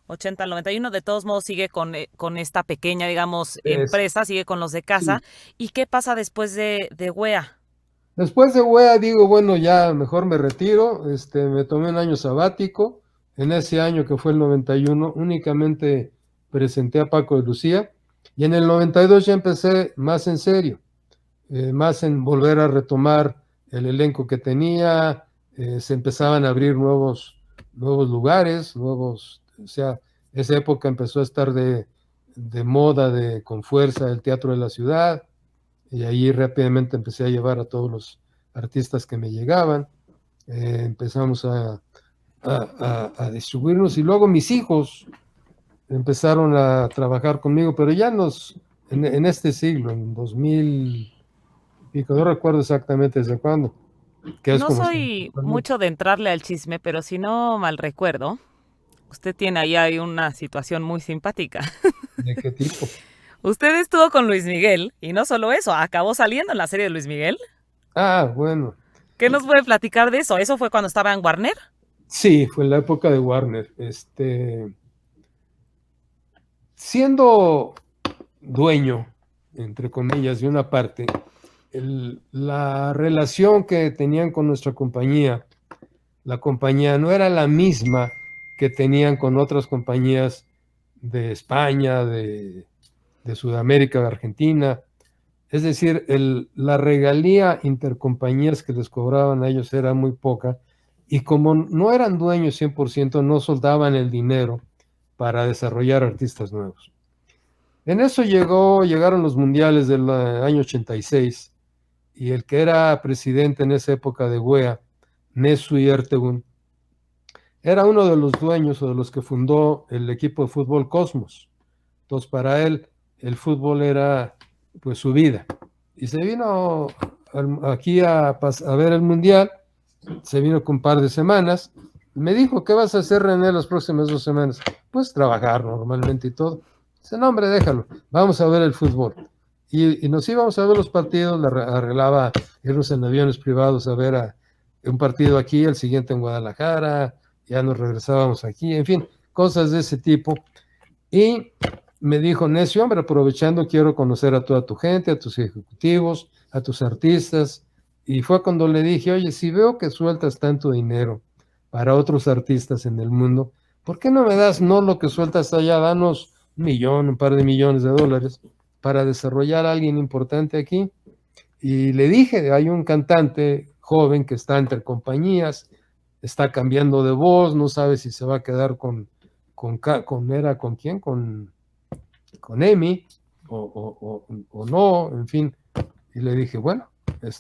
80 al 91, de todos modos sigue con esta pequeña, digamos, Es, empresa, sigue con los de casa. sí. ¿Y qué pasa después de WEA? Después de WEA digo, bueno, ya mejor me retiro, me tomé un año sabático. En ese año que fue el 91, únicamente presenté a Paco de Lucía, y en el 92 ya empecé más en serio. Más en volver a retomar el elenco que tenía, se empezaban a abrir nuevos lugares, o sea, esa época empezó a estar de moda, con fuerza el Teatro de la Ciudad, y ahí rápidamente empecé a llevar a todos los artistas que me llegaban, empezamos a distribuirnos, y luego mis hijos empezaron a trabajar conmigo, pero ya en este siglo, en 2000 pico, no recuerdo exactamente desde cuándo, que es No como estamos soy actualmente. mucho de entrarle al chisme, pero si no mal recuerdo, usted tiene ahí una situación muy simpática. ¿De qué tipo? Usted estuvo con Luis Miguel y no solo eso, acabó saliendo en la serie de Luis Miguel. Ah, bueno, ¿Qué nos puede platicar de eso? ¿Eso fue cuando estaba en Warner? sí, fue en la época de Warner. Siendo dueño, entre comillas, de una parte, la relación que tenían con nuestra compañía, la compañía no era la misma que tenían con otras compañías de España, de Sudamérica, de Argentina. Es decir, la regalía intercompañías que les cobraban a ellos era muy poca, y como no eran dueños 100%, no soldaban el dinero para desarrollar artistas nuevos. En eso llegaron los mundiales del año 86 y el que era presidente en esa época de WEA, Nesu Ertegun, era uno de los dueños o de los que fundó el equipo de fútbol Cosmos. Entonces, para él, el fútbol era pues su vida. Y se vino aquí a ver el mundial, se vino con un par de semanas. Me dijo, ¿qué vas a hacer, René, las próximas 2 semanas? Pues trabajar normalmente y todo. Dice, no, hombre, déjalo, vamos a ver el fútbol. Y nos íbamos a ver los partidos, arreglaba irnos en aviones privados a ver un partido aquí, el siguiente en Guadalajara, ya nos regresábamos aquí, en fin, cosas de ese tipo. Y me dijo, Necio, hombre, aprovechando, quiero conocer a toda tu gente, a tus ejecutivos, a tus artistas. Y fue cuando le dije, oye, si veo que sueltas tanto dinero para otros artistas en el mundo, ¿por qué no me das no lo que sueltas allá? Danos 1 millón, un par de millones de dólares para desarrollar a alguien importante aquí. Y le dije, hay un cantante joven que está entre compañías, está cambiando de voz, no sabe si se va a quedar con quién, con Emi o no, en fin. Y le dije, bueno, el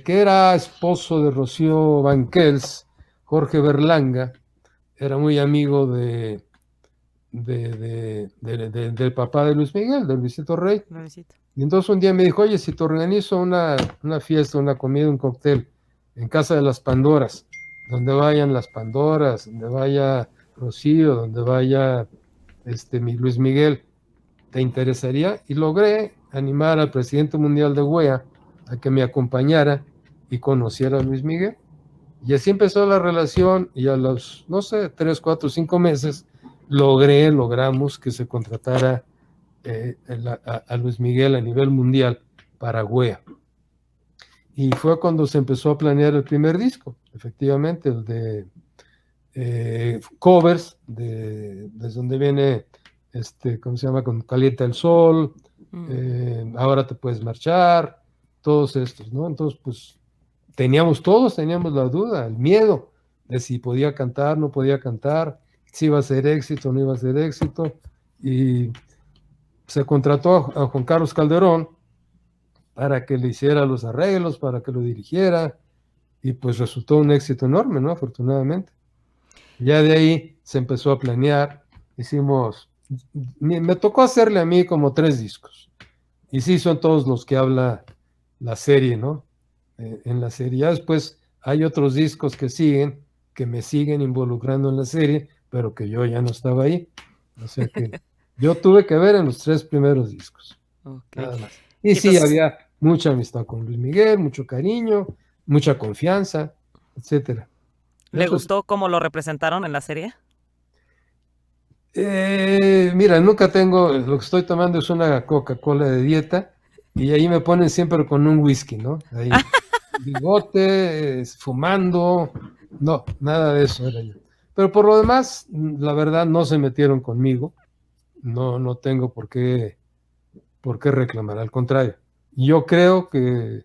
que era esposo de Rocío Banquels, Jorge Berlanga, era muy amigo del papá de Luis Miguel, de Luisito Rey. Luisito. Y entonces un día me dijo, oye, si te organizo una fiesta, una comida, un cóctel en casa de las Pandoras, donde vayan las Pandoras, donde vaya Rocío, donde vaya Luis Miguel, ¿te interesaría? Y logré animar al presidente mundial de WEA a que me acompañara y conociera a Luis Miguel. Y así empezó la relación y a los, no sé, 3, 4, 5 meses logramos que se contratara a Luis Miguel a nivel mundial para WEA. Y fue cuando se empezó a planear el primer disco, efectivamente, el de covers, desde donde viene, ¿cómo se llama? Con Calienta el Sol, Ahora te puedes marchar, todos estos, ¿no? Entonces, pues, todos teníamos la duda, el miedo de si podía cantar, no podía cantar, si iba a ser éxito, no iba a ser éxito, y se contrató a Juan Carlos Calderón para que le hiciera los arreglos, para que lo dirigiera, y pues resultó un éxito enorme, ¿no? Afortunadamente. Ya de ahí se empezó a planear, me tocó hacerle a mí como 3 discos, y sí son todos los que habla la serie, ¿no? En la serie. Ya después hay otros discos que me siguen involucrando en la serie, pero que yo ya no estaba ahí. O sea que yo tuve que ver en los 3 primeros discos. Okay. Nada más. Y sí, había mucha amistad con Luis Miguel, mucho cariño, mucha confianza, etcétera. ¿Le gustó cómo lo representaron en la serie? Mira, lo que estoy tomando es una Coca-Cola de dieta y ahí me ponen siempre con un whisky, ¿no? Ahí, bigote, fumando, no, nada de eso era yo. Pero por lo demás, la verdad, no se metieron conmigo, no tengo por qué reclamar, al contrario. Yo creo que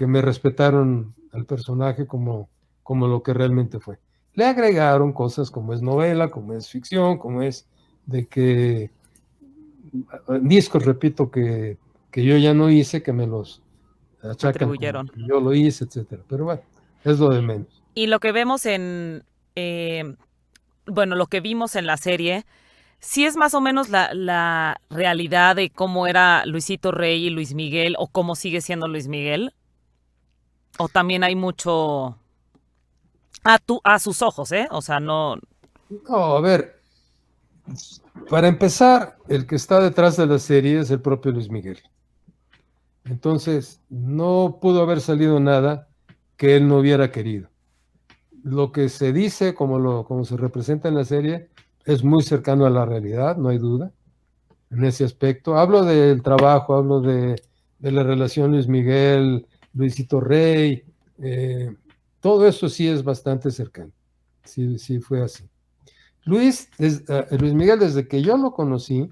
me respetaron al personaje como lo que realmente fue. Le agregaron cosas como es novela, como es ficción, como es de que discos, repito, que yo ya no hice, que me los achacan que yo lo hice, etcétera. Pero bueno, es lo de menos. Y lo que vemos lo que vimos en la serie, ¿sí es más o menos la realidad de cómo era Luisito Rey y Luis Miguel o cómo sigue siendo Luis Miguel? ¿O también hay mucho a sus ojos, O sea, no... No, a ver, para empezar, el que está detrás de la serie es el propio Luis Miguel. Entonces, no pudo haber salido nada que él no hubiera querido. Lo que se dice, como se representa en la serie, es muy cercano a la realidad, no hay duda, en ese aspecto. Hablo del trabajo, hablo de la relación Luis Miguel, Luisito Rey, todo eso sí es bastante cercano, sí fue así. Luis Miguel, desde que yo lo conocí,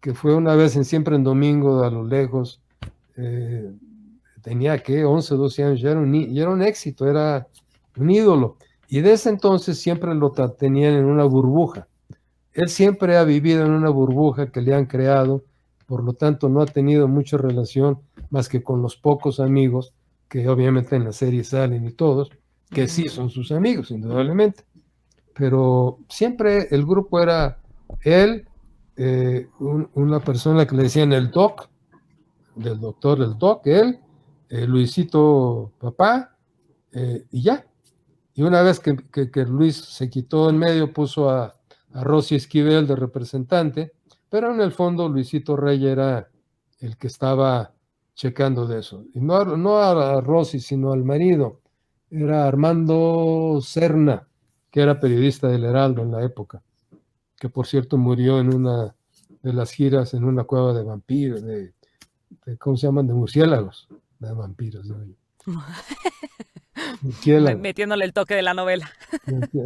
que fue una vez Siempre en Domingo, a lo lejos, tenía que 11, 12 años, ya era un éxito, era un ídolo. Y desde entonces siempre lo tenían en una burbuja. él siempre ha vivido en una burbuja que le han creado, por lo tanto no ha tenido mucha relación más que con los pocos amigos que obviamente en la serie salen y todos, que sí Ujú. son sus amigos, indudablemente. Pero siempre el grupo era él, una persona que le decían el doc, del doctor el doc, él, Luisito papá, y ya. Y una vez que Luis se quitó en medio, puso a Rosy Esquivel de representante, pero en el fondo Luisito Rey era el que estaba checando de eso. Y no a Rosy, sino al marido. Era Armando Serna, que era periodista del Heraldo en la época, que por cierto murió en una de las giras en una cueva de vampiros, ¿cómo se llaman? De murciélagos, de vampiros, ¿no? Murciélagos, Metiéndole el toque de la novela.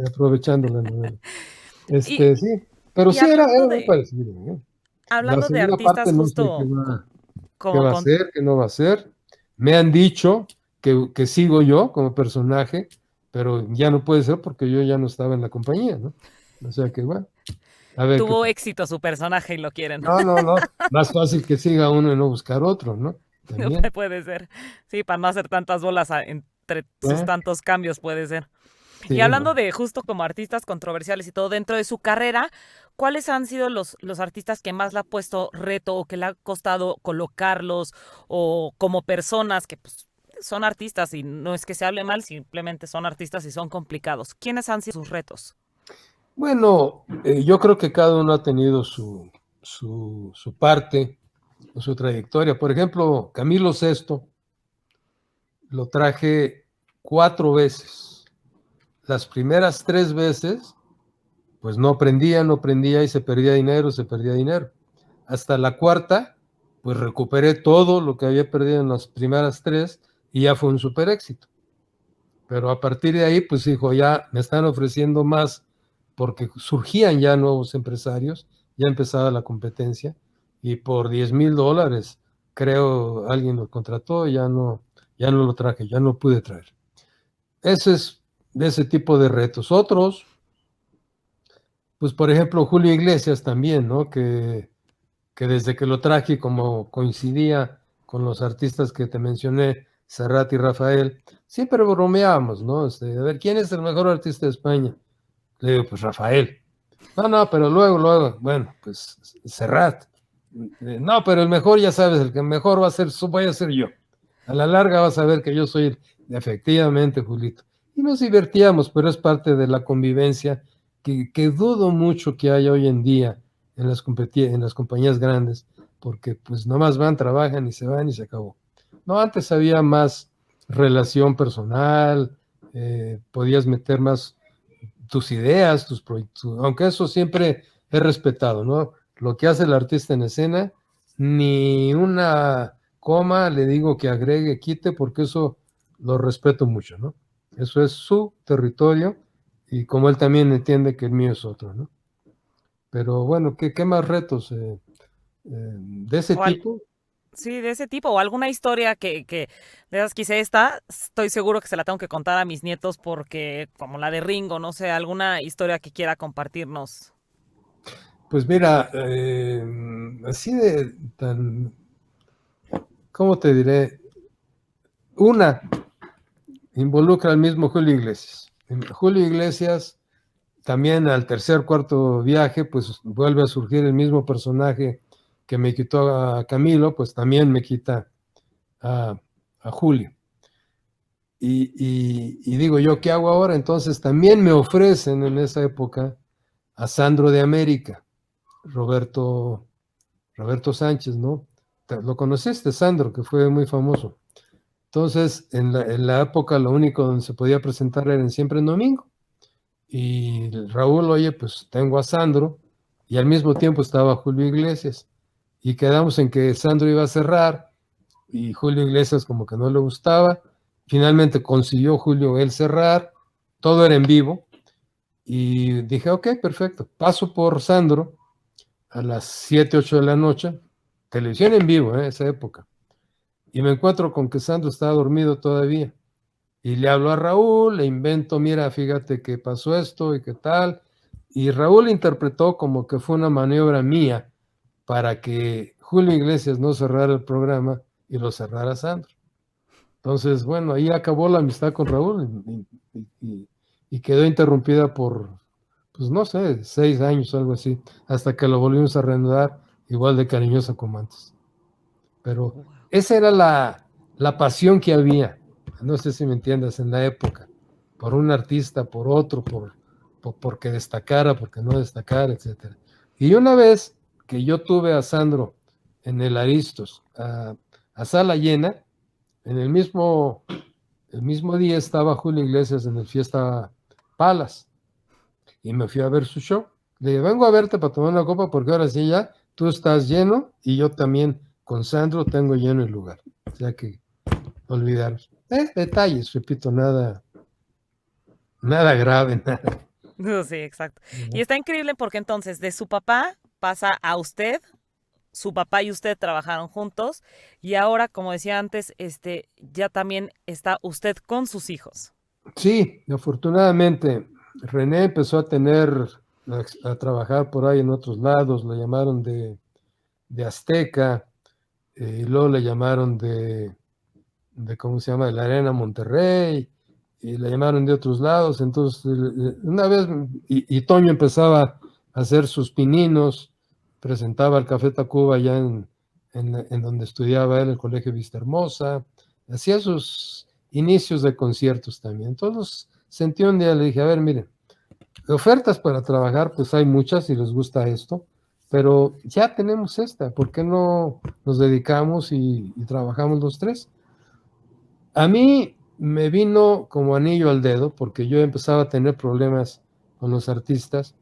aprovechando la novela. Y, Sí, pero y sí hablando era muy de, parecido, ¿no? La hablando de segunda parte artistas no sé justo qué como va a con, ser, qué no va a ser. Me han dicho que sigo yo como personaje, pero ya no puede ser porque yo ya no estaba en la compañía, ¿no? O sea que bueno, a ver qué tuvo pasa. éxito su personaje y lo quieren. No, más fácil que siga uno y no buscar otro, ¿no? También. Puede ser. Sí, para no hacer tantas bolas entre sus ¿Eh? tantos cambios puede ser. Y Sí, hablando no. de justo como artistas controversiales y todo dentro de su carrera, ¿cuáles han sido los artistas que más le ha puesto reto o que le ha costado colocarlos o como personas que pues, son artistas y no es que se hable mal, simplemente son artistas y son complicados? ¿Quiénes han sido sus retos? Bueno, yo creo que cada uno ha tenido su parte, su trayectoria. Por ejemplo, Camilo Sesto lo traje 4 veces. Las primeras 3 veces, pues no prendía y se perdía dinero, se perdía dinero. Hasta la cuarta, pues recuperé todo lo que había perdido en las primeras 3 y ya fue un super éxito. Pero a partir de ahí, pues dijo, ya me están ofreciendo más porque surgían ya nuevos empresarios, ya empezaba la competencia y por $10,000, creo, alguien lo contrató, ya no lo traje, ya no pude traer. Ese es de ese tipo de retos. Otros, pues por ejemplo, Julio Iglesias también, ¿no? Que desde que lo traje, como coincidía con los artistas que te mencioné, Serrat y Rafael, siempre bromeábamos, ¿no? A ver, ¿quién es el mejor artista de España? Le digo, pues Rafael. No, pero luego, bueno, pues Serrat. No, pero el mejor, ya sabes, el que mejor va a ser, voy a ser yo. A la larga vas a ver que yo soy efectivamente Julito. Y nos divertíamos, pero es parte de la convivencia que dudo mucho que haya hoy en día en las compañías grandes, porque pues nomás van, trabajan y se van y se acabó. No, antes había más relación personal, podías meter más tus ideas, tus proyectos, aunque eso siempre es respetado, ¿no? Lo que hace el artista en escena, ni una coma le digo que agregue, quite, porque eso lo respeto mucho, ¿no? Eso es su territorio y como él también entiende que el mío es otro, ¿no? Pero bueno, ¿qué más retos de ese O al- tipo? sí, de ese tipo, o alguna historia que de esas quise esta, estoy seguro que se la tengo que contar a mis nietos porque, como la de Ringo, no sé, alguna historia que quiera compartirnos. Pues mira, así ¿cómo te diré? Una, involucra al mismo Julio Iglesias. Julio Iglesias también al tercer, cuarto viaje, pues vuelve a surgir el mismo personaje que me quitó a Camilo, pues también me quita a, a Julio. Y digo yo, ¿qué hago ahora? Entonces también me ofrecen en esa época a Sandro de América, Roberto, Roberto Sánchez, ¿no? Lo conociste, Sandro, que fue muy famoso. Entonces, en la época lo único donde se podía presentar era en Siempre en Domingo. Y Raúl, oye, pues tengo a Sandro y al mismo tiempo estaba Julio Iglesias. Y quedamos en que Sandro iba a cerrar y Julio Iglesias como que no le gustaba. Finalmente consiguió Julio él cerrar, todo era en vivo y dije, ok, perfecto. Paso por Sandro a las 7 8 de la noche, televisión en vivo, esa época. Y me encuentro con que Sandro estaba dormido todavía. Y le hablo a Raúl, le invento, mira, fíjate que pasó esto y qué tal. y Raúl interpretó como que fue una maniobra mía para que Julio Iglesias no cerrara el programa y lo cerrara Sandro. Entonces, bueno, ahí acabó la amistad con Raúl y quedó interrumpida por, pues no sé, 6 años o algo así, hasta que lo volvimos a reanudar igual de cariñoso como antes. Pero Wow. esa era la pasión que había, no sé si me entiendes, en la época, por un artista, por otro, porque destacara, porque no destacara, etcétera. Y una vez que yo tuve a Sandro en el Aristos, a sala llena, en el mismo día estaba Julio Iglesias en el Fiesta Palace y me fui a ver su show. Le dije, vengo a verte para tomar una copa porque ahora sí ya tú estás lleno y yo también con Sandro tengo lleno el lugar. O sea que olvidaros. Detalles, repito, nada grave, nada. No, sí, exacto. Y está increíble porque entonces de su papá pasa a usted, su papá y usted trabajaron juntos y ahora, como decía antes, ya también está usted con sus hijos. Sí, afortunadamente René empezó a trabajar por ahí en otros lados, lo llamaron de Azteca, y luego le llamaron ¿cómo se llama? De la Arena Monterrey, y le llamaron de otros lados. Entonces, una vez, y Toño empezaba a hacer sus pininos, presentaba el Café Tacuba allá en donde estudiaba él, el Colegio Vista Hermosa, hacía sus inicios de conciertos también. Entonces, sentí un día, le dije, a ver, miren, de ofertas para trabajar, pues hay muchas si les gusta esto, pero ya tenemos esta, ¿por qué no nos dedicamos y trabajamos los tres? A mí me vino como anillo al dedo porque yo empezaba a tener problemas con los artistas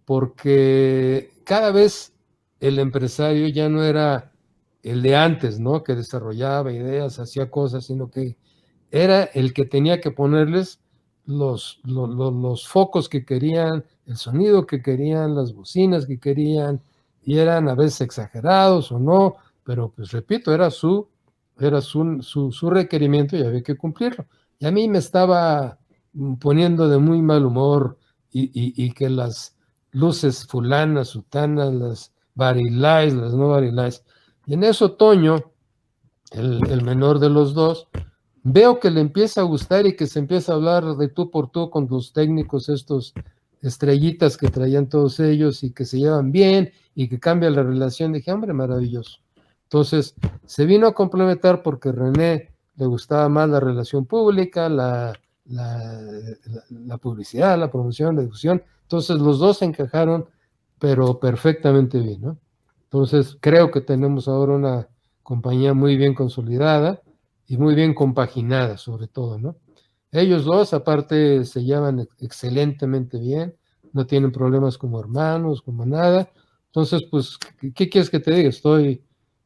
porque cada vez el empresario ya no era el de antes, ¿no? Que desarrollaba ideas, hacía cosas, sino que era el que tenía que ponerles los focos que querían, el sonido que querían, las bocinas que querían, y eran a veces exagerados o no, pero pues repito, era su requerimiento y había que cumplirlo. Y a mí me estaba poniendo de muy mal humor y que las luces fulanas, sutanas, las barilais, las no barilais. Y en eso Toño, el menor de los dos, veo que le empieza a gustar y que se empieza a hablar de tú por tú con los técnicos, estos estrellitas que traían todos ellos y que se llevan bien y que cambia la relación. Dije, hombre, maravilloso. Entonces, se vino a complementar porque René le gustaba más la relación pública, la publicidad, la promoción, la difusión. Entonces, los dos se encajaron, pero perfectamente bien, ¿no? Entonces, creo que tenemos ahora una compañía muy bien consolidada y muy bien compaginada, sobre todo, ¿no? Ellos dos, aparte, se llevan excelentemente bien, no tienen problemas como hermanos, como nada. Entonces, pues, ¿qué quieres que te diga? Estoy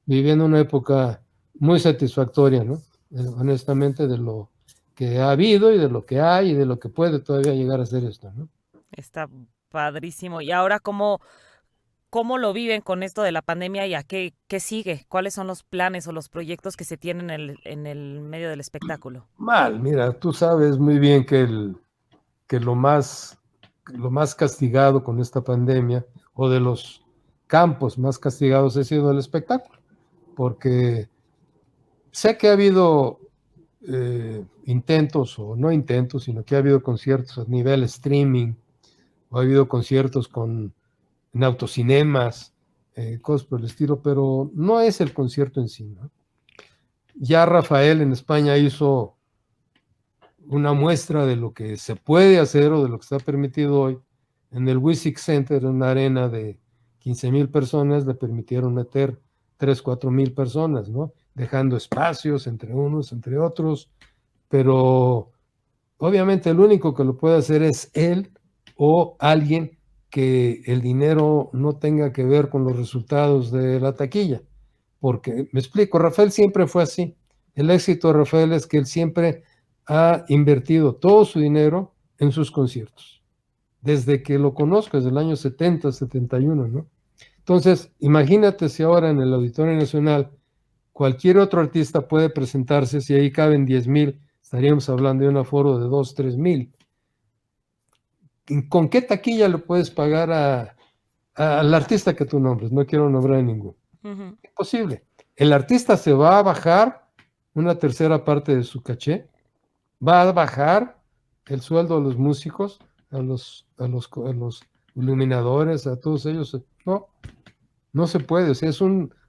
viviendo una época muy satisfactoria, ¿no? Honestamente, de lo que ha habido y de lo que hay y de lo que puede todavía llegar a ser esto, ¿no? Está padrísimo. Y ahora, ¿cómo lo viven con esto de la pandemia y a qué sigue? ¿Cuáles son los planes o los proyectos que se tienen en el medio del espectáculo? Mal, mira, tú sabes muy bien que lo más castigado con esta pandemia, o de los campos más castigados, ha sido el espectáculo, porque sé que ha habido intentos, o no intentos, sino que ha habido conciertos a nivel streaming, o ha habido conciertos en autocinemas, cosas por el estilo, pero no es el concierto en sí, ¿no? Ya Rafael en España hizo una muestra de lo que se puede hacer o de lo que está permitido hoy. En el Wisic Center, una arena de 15,000 personas, le permitieron meter 3, 4,000 personas, ¿no? Dejando espacios entre unos, entre otros, pero obviamente el único que lo puede hacer es él o alguien que el dinero no tenga que ver con los resultados de la taquilla. Porque, me explico, Rafael siempre fue así. El éxito de Rafael es que él siempre ha invertido todo su dinero en sus conciertos. Desde que lo conozco, desde el año 70, 71, ¿no? Entonces, imagínate si ahora en el Auditorio Nacional cualquier otro artista puede presentarse, si ahí caben 10,000, estaríamos hablando de un aforo de 2, 3,000. ¿con qué taquilla le puedes pagar al artista que tú nombres? No quiero nombrar a ninguno. Ujú. Imposible. El artista se va a bajar una tercera parte de su caché, va a bajar el sueldo a los músicos, a los iluminadores, a todos ellos. No, no se puede. O sea,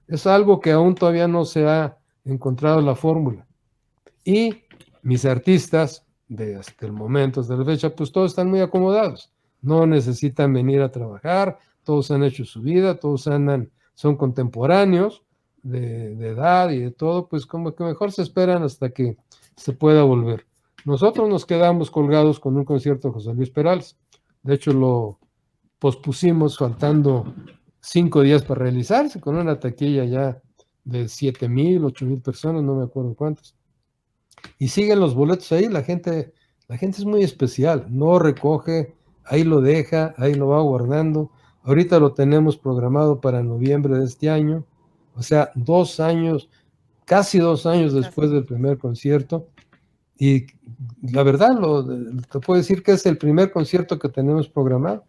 es algo que aún todavía no se ha encontrado la fórmula. Y mis artistas, hasta el momento, hasta la fecha, pues todos están muy acomodados. No necesitan venir a trabajar, todos han hecho su vida, todos son contemporáneos de edad y de todo, pues como que mejor se esperan hasta que se pueda volver. Nosotros nos quedamos colgados con un concierto de José Luis Perales. De hecho, lo pospusimos faltando 5 días para realizarse, con una taquilla ya de 7,000, 8,000 personas, no me acuerdo cuántas. Y siguen los boletos ahí, la gente es muy especial, no recoge, ahí lo deja, ahí lo va guardando. Ahorita lo tenemos programado para noviembre de este año, o sea, 2 años, casi 2 años después del primer concierto. Y la verdad, te puedo decir que es el primer concierto que tenemos programado.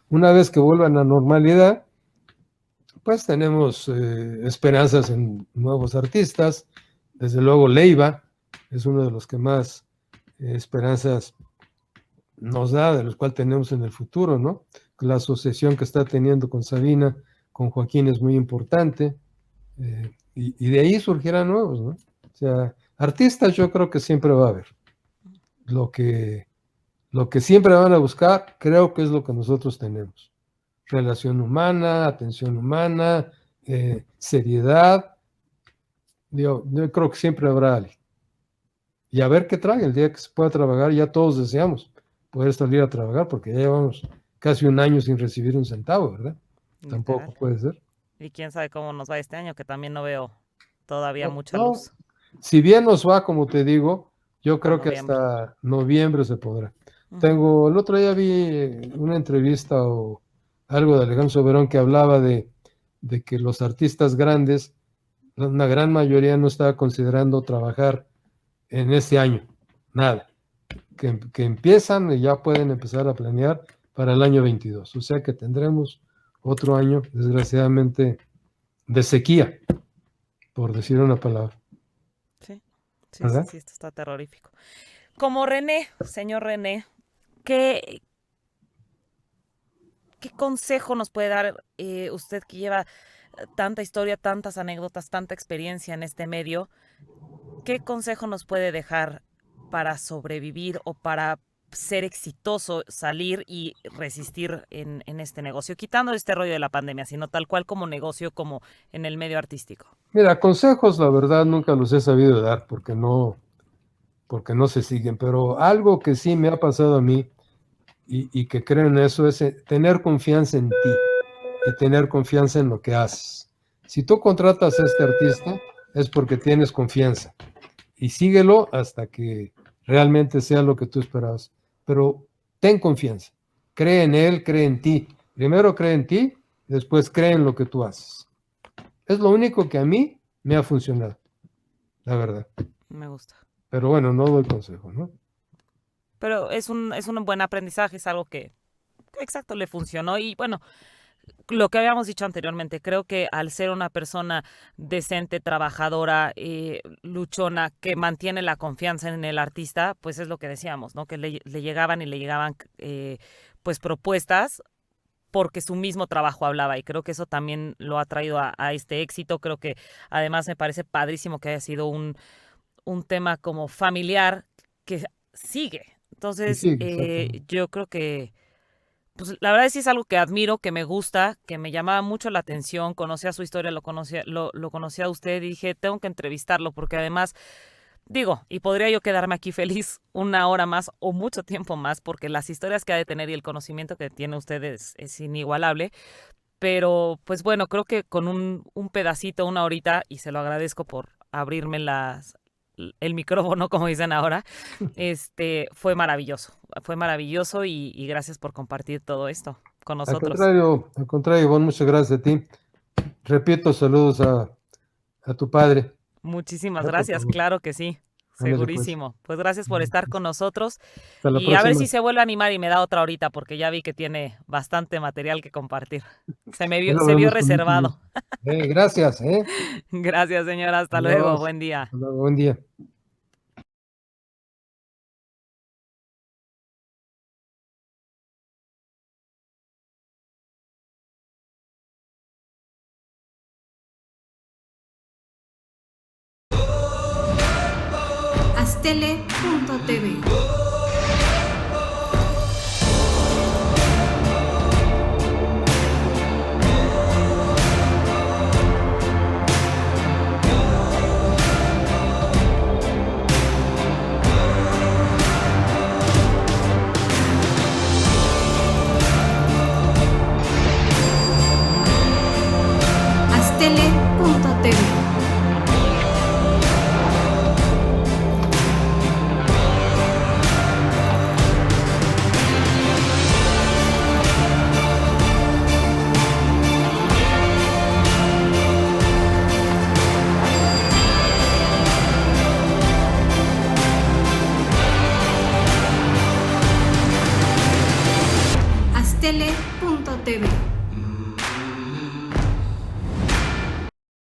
Una vez que vuelva a la normalidad, pues tenemos esperanzas en nuevos artistas. Desde luego Leiva es uno de los que más esperanzas nos da, de los cuales tenemos en el futuro, ¿no? La asociación que está teniendo con Sabina, con Joaquín es muy importante, y de ahí surgirán nuevos, ¿no? O sea, artistas yo creo que siempre va a haber. Lo que, lo que siempre van a buscar, creo que es lo que nosotros tenemos. Relación humana, atención humana, seriedad. Yo creo que siempre habrá alguien. Y a ver qué trae el día que se pueda trabajar. Ya todos deseamos poder salir a trabajar porque ya llevamos casi un año sin recibir un centavo, ¿verdad? Tampoco Literal. puede ser. Y quién sabe cómo nos va este año, que también no veo todavía No, mucha no. luz. Si bien nos va, como te digo, yo A creo que noviembre. hasta noviembre se podrá. Ujú. El otro día vi una entrevista o algo de Alejandro Soberón que hablaba de que los artistas grandes, una gran mayoría no estaba considerando trabajar en este año, nada, que empiezan y ya pueden empezar a planear para el año 22. O sea que tendremos otro año, desgraciadamente, de sequía, por decir una palabra, Sí, sí, sí, ¿verdad? sí, esto está terrorífico. Como René, señor René, ¿qué, qué consejo nos puede dar usted que lleva tanta historia, tantas anécdotas, tanta experiencia en este medio? ¿Qué consejo nos puede dejar para sobrevivir o para ser exitoso, salir y resistir en este negocio? Quitando este rollo de la pandemia, sino tal cual como negocio, como en el medio artístico. Mira, consejos, la verdad, nunca los he sabido dar porque no se siguen, pero algo que sí me ha pasado a mí y que creo en eso es tener confianza en ti y tener confianza en lo que haces. Si tú contratas a este artista, es porque tienes confianza y síguelo hasta que realmente sea lo que tú esperabas. Pero ten confianza, cree en él, cree en ti. Primero cree en ti, después cree en lo que tú haces. Es lo único que a mí me ha funcionado, la verdad. Me gusta. Pero bueno, no doy consejo, ¿no? Pero es un buen aprendizaje, es algo que, exacto, le funcionó. Y bueno, lo que habíamos dicho anteriormente, creo que al ser una persona decente, trabajadora, luchona, que mantiene la confianza en el artista, pues es lo que decíamos, ¿no? Que le llegaban y le llegaban pues propuestas porque su mismo trabajo hablaba, y creo que eso también lo ha traído a este éxito. Creo que además me parece padrísimo que haya sido un tema como familiar que sigue. Y Entonces, sí, exactamente. yo creo que pues la verdad sí es algo que admiro, que me gusta, que me llamaba mucho la atención. Conocía su historia, lo conocía a usted y dije, tengo que entrevistarlo porque además, digo, y podría yo quedarme aquí feliz una hora más o mucho tiempo más porque las historias que ha de tener y el conocimiento que tiene usted es inigualable. Pero pues bueno, creo que con un pedacito, una horita, y se lo agradezco por abrirme el micrófono, como dicen ahora, fue maravilloso y gracias por compartir todo esto con nosotros. Al contrario, Ivonne, muchas gracias a ti. Repito, saludos a tu padre, Muchísimas por gracias, favor. claro que sí. Ándale, pues. Segurísimo. Pues gracias por estar con nosotros Hasta la y a ver próxima. si se vuelve a animar y me da otra horita porque ya vi que tiene bastante material que compartir. Ya lo Se vio vemos con mucho reservado. gusto. Gracias, Gracias, señora. Hasta luego. Adiós. Buen día. Hasta luego, buen día. Astele.tv. Astele.tv. Astele.tv.